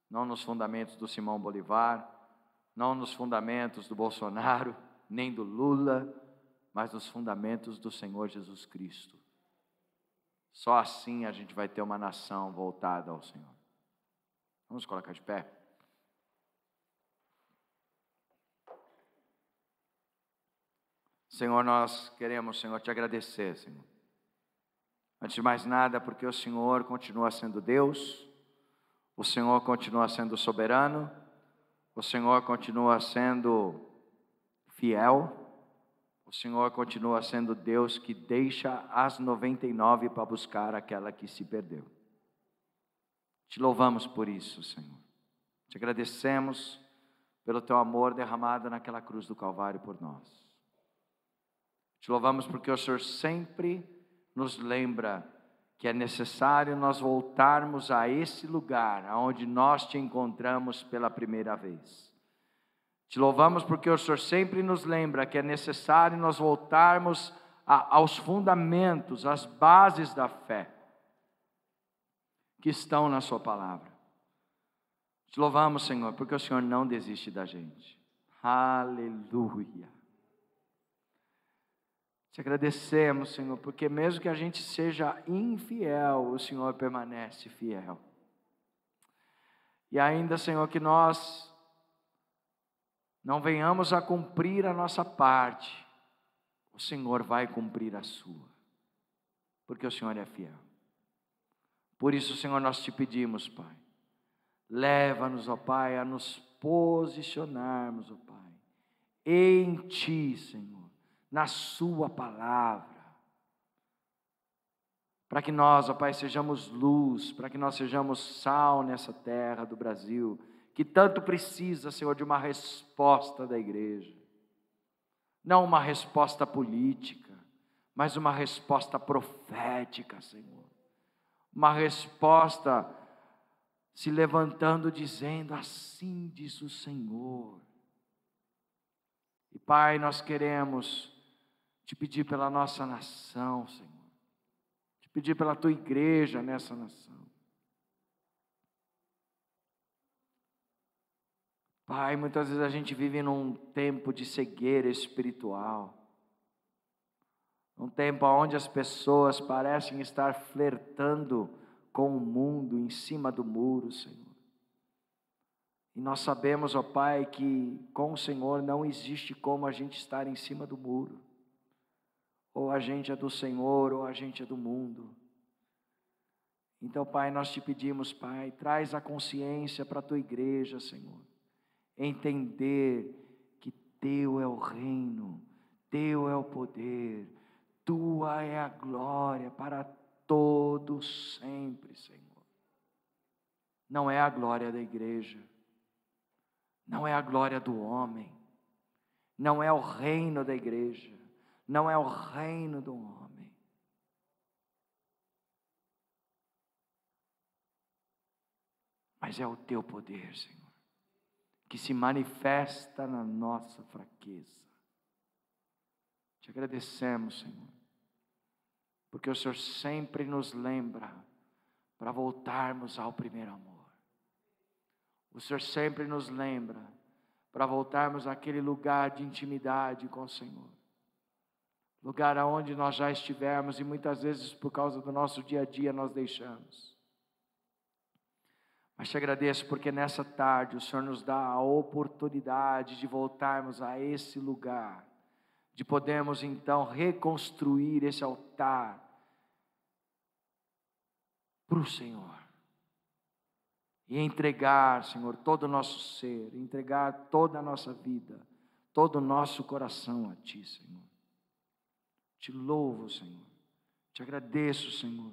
não nos fundamentos do Simão Bolivar, não nos fundamentos do Bolsonaro, nem do Lula, mas nos fundamentos do Senhor Jesus Cristo. Só assim a gente vai ter uma nação voltada ao Senhor. Vamos colocar de pé? Senhor, nós queremos, Senhor, te agradecer, Senhor. Antes de mais nada, porque o Senhor continua sendo Deus, o Senhor continua sendo soberano, o Senhor continua sendo fiel, o Senhor continua sendo Deus que deixa as 99 para buscar aquela que se perdeu. Te louvamos por isso, Senhor. Te agradecemos pelo teu amor derramado naquela cruz do Calvário por nós. Te louvamos porque o Senhor sempre nos lembra que é necessário nós voltarmos a esse lugar onde nós te encontramos pela primeira vez. Te louvamos porque o Senhor sempre nos lembra que é necessário nós voltarmos aos fundamentos, às bases da fé que estão na sua palavra. Te louvamos, Senhor, porque o Senhor não desiste da gente. Aleluia. Te agradecemos, Senhor, porque mesmo que a gente seja infiel, o Senhor permanece fiel. E ainda, Senhor, que nós não venhamos a cumprir a nossa parte, o Senhor vai cumprir a sua, porque o Senhor é fiel. Por isso, Senhor, nós te pedimos, Pai, leva-nos, ó Pai, a nos posicionarmos, ó Pai, em Ti, Senhor, na sua palavra, para que nós, ó Pai, sejamos luz, para que nós sejamos sal nessa terra do Brasil, que tanto precisa, Senhor, de uma resposta da igreja. Não uma resposta política, mas uma resposta profética, Senhor. Uma resposta se levantando dizendo, assim diz o Senhor. E Pai, nós queremos te pedir pela nossa nação, Senhor. Te pedir pela tua igreja nessa nação. Pai, muitas vezes a gente vive num tempo de cegueira espiritual. Um tempo onde as pessoas parecem estar flertando com o mundo em cima do muro, Senhor. E nós sabemos, ó Pai, que com o Senhor não existe como a gente estar em cima do muro. Ou a gente é do Senhor, ou a gente é do mundo. Então, Pai, nós te pedimos, Pai, traz a consciência para a tua igreja, Senhor. Entender que teu é o reino, teu é o poder, tua é a glória para todos sempre, Senhor. Não é a glória da igreja, não é a glória do homem, não é o reino da igreja, não é o reino do homem. Mas é o teu poder, Senhor, que se manifesta na nossa fraqueza. Te agradecemos, Senhor, porque o Senhor sempre nos lembra para voltarmos ao primeiro amor. O Senhor sempre nos lembra para voltarmos àquele lugar de intimidade com o Senhor. lugar aonde nós já estivemos e muitas vezes por causa do nosso dia a dia nós deixamos. Mas te agradeço porque nessa tarde o Senhor nos dá a oportunidade de voltarmos a esse lugar, de podermos então reconstruir esse altar para o Senhor. E entregar, Senhor, todo o nosso ser, entregar toda a nossa vida, todo o nosso coração a Ti, Senhor. Te louvo, Senhor. Te agradeço, Senhor,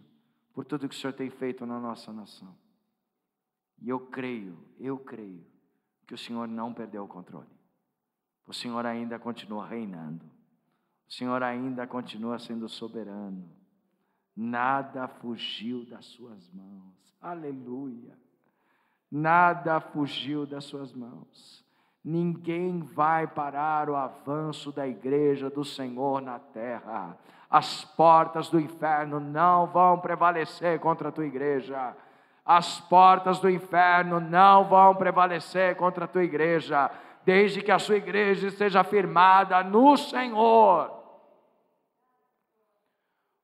por tudo que o Senhor tem feito na nossa nação. E eu creio que o Senhor não perdeu o controle. O Senhor ainda continua reinando. O Senhor ainda continua sendo soberano. Nada fugiu das suas mãos. Aleluia. Nada fugiu das suas mãos. Ninguém vai parar o avanço da igreja do Senhor na terra. As portas do inferno não vão prevalecer contra a tua igreja. As portas do inferno não vão prevalecer contra a tua igreja, desde que a sua igreja esteja firmada no Senhor.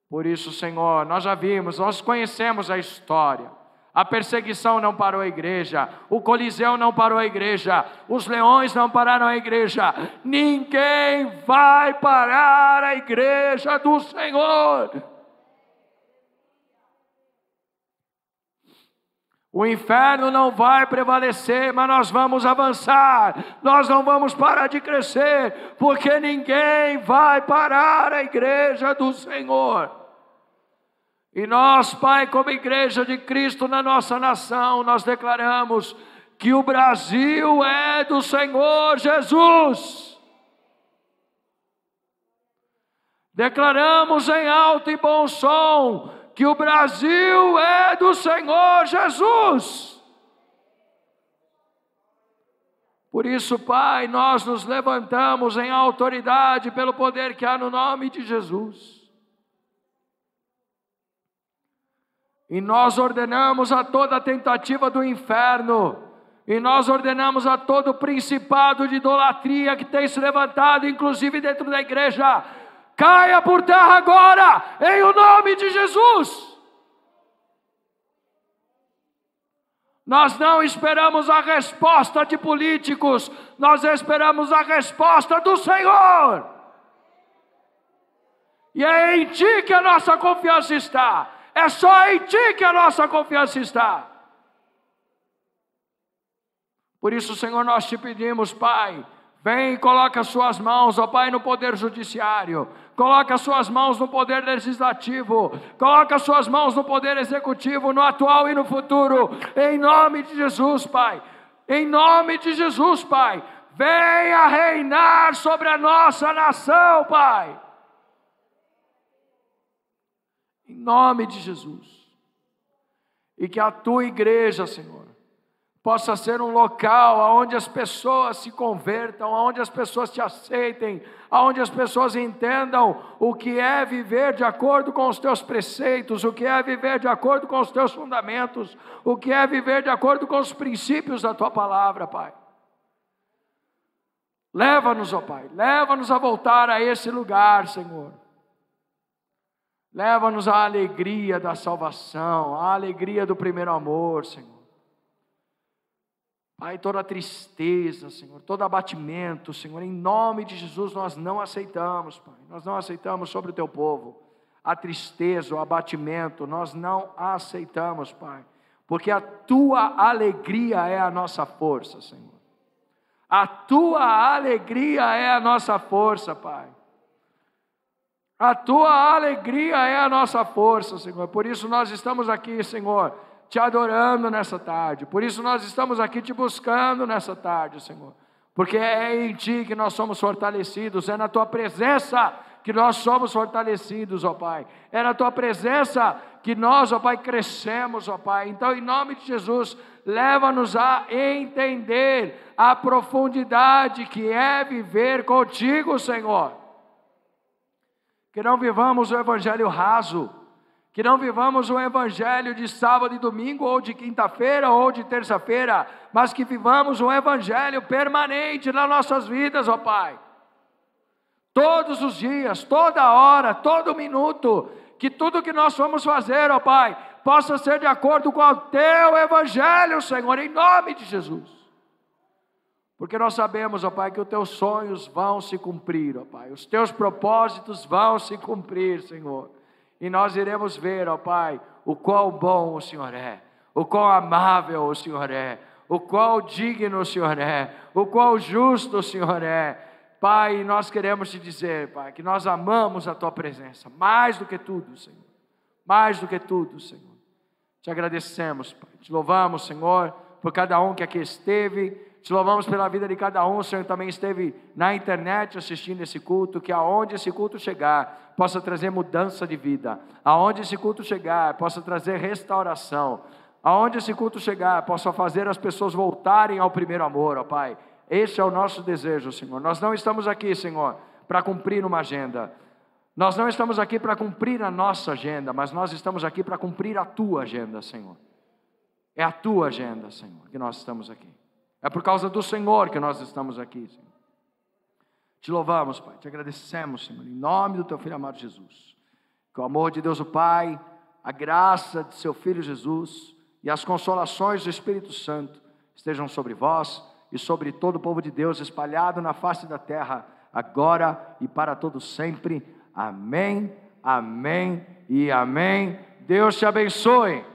Por isso, Senhor, nós já vimos, nós conhecemos a história. A perseguição não parou a igreja, o Coliseu não parou a igreja, os leões não pararam a igreja. Ninguém vai parar a igreja do Senhor. O inferno não vai prevalecer, mas nós vamos avançar, nós não vamos parar de crescer, porque ninguém vai parar a igreja do Senhor. E nós, Pai, como igreja de Cristo na nossa nação, nós declaramos que o Brasil é do Senhor Jesus. Declaramos em alto e bom som que o Brasil é do Senhor Jesus. Por isso, Pai, nós nos levantamos em autoridade pelo poder que há no nome de Jesus. E nós ordenamos a toda tentativa do inferno, e nós ordenamos a todo principado de idolatria que tem se levantado, inclusive dentro da igreja, caia por terra agora, em o nome de Jesus. Nós não esperamos a resposta de políticos, nós esperamos a resposta do Senhor. E é em Ti que a nossa confiança está. É só em Ti que a nossa confiança está. Por isso, Senhor, nós te pedimos, Pai, vem e coloca as suas mãos, ó Pai, no poder judiciário. Coloca as suas mãos no poder legislativo. Coloca as suas mãos no poder executivo, no atual e no futuro. Em nome de Jesus, Pai. Em nome de Jesus, Pai. Venha reinar sobre a nossa nação, Pai. Em nome de Jesus. E que a Tua igreja, Senhor, possa ser um local onde as pessoas se convertam, onde as pessoas te aceitem, onde as pessoas entendam o que é viver de acordo com os Teus preceitos, o que é viver de acordo com os Teus fundamentos, o que é viver de acordo com os princípios da Tua palavra, Pai. Leva-nos, ó Pai, leva-nos a voltar a esse lugar, Senhor. Leva-nos à alegria da salvação, à alegria do primeiro amor, Senhor. Pai, toda tristeza, Senhor, todo abatimento, Senhor, em nome de Jesus nós não aceitamos, Pai, nós não aceitamos sobre o Teu povo a tristeza, o abatimento, nós não aceitamos, Pai, porque a Tua alegria é a nossa força, Senhor, a Tua alegria é a nossa força, Pai, a Tua alegria é a nossa força, Senhor, por isso nós estamos aqui, Senhor, te adorando nessa tarde, por isso nós estamos aqui te buscando nessa tarde, Senhor, porque é em Ti que nós somos fortalecidos, é na Tua presença que nós somos fortalecidos, ó Pai, é na Tua presença que nós, ó Pai, crescemos, ó Pai, então em nome de Jesus, leva-nos a entender a profundidade que é viver contigo, Senhor, que não vivamos o evangelho raso, que não vivamos o evangelho de sábado e domingo, ou de quinta-feira, ou de terça-feira, mas que vivamos um evangelho permanente nas nossas vidas, ó Pai. todos os dias, toda hora, todo minuto, que tudo que nós vamos fazer, ó Pai, possa ser de acordo com o Teu Evangelho, Senhor, em nome de Jesus. Porque nós sabemos, ó Pai, que os Teus sonhos vão se cumprir, ó Pai, os Teus propósitos vão se cumprir, Senhor. E nós iremos ver, ó Pai, o quão bom o Senhor é, o quão amável o Senhor é, o quão digno o Senhor é, o quão justo o Senhor é. Pai, nós queremos te dizer, Pai, que nós amamos a Tua presença, mais do que tudo, Senhor. Mais do que tudo, Senhor. Te agradecemos, Pai. Te louvamos, Senhor, por cada um que aqui esteve. Te louvamos pela vida de cada um, Senhor, também esteve na internet assistindo esse culto, que aonde esse culto chegar, possa trazer mudança de vida. Aonde esse culto chegar, possa trazer restauração. Aonde esse culto chegar, possa fazer as pessoas voltarem ao primeiro amor, ó Pai. Esse é o nosso desejo, Senhor. Nós não estamos aqui, Senhor, para cumprir uma agenda. Nós não estamos aqui para cumprir a nossa agenda, mas nós estamos aqui para cumprir a Tua agenda, Senhor. É a Tua agenda, Senhor, que nós estamos aqui. É por causa do Senhor que nós estamos aqui, Senhor. Te louvamos, Pai, te agradecemos, Senhor, em nome do Teu Filho amado Jesus. Que o amor de Deus o Pai, a graça de Seu Filho Jesus e as consolações do Espírito Santo estejam sobre vós e sobre todo o povo de Deus espalhado na face da terra, agora e para todos sempre. Amém, amém e amém. Deus te abençoe.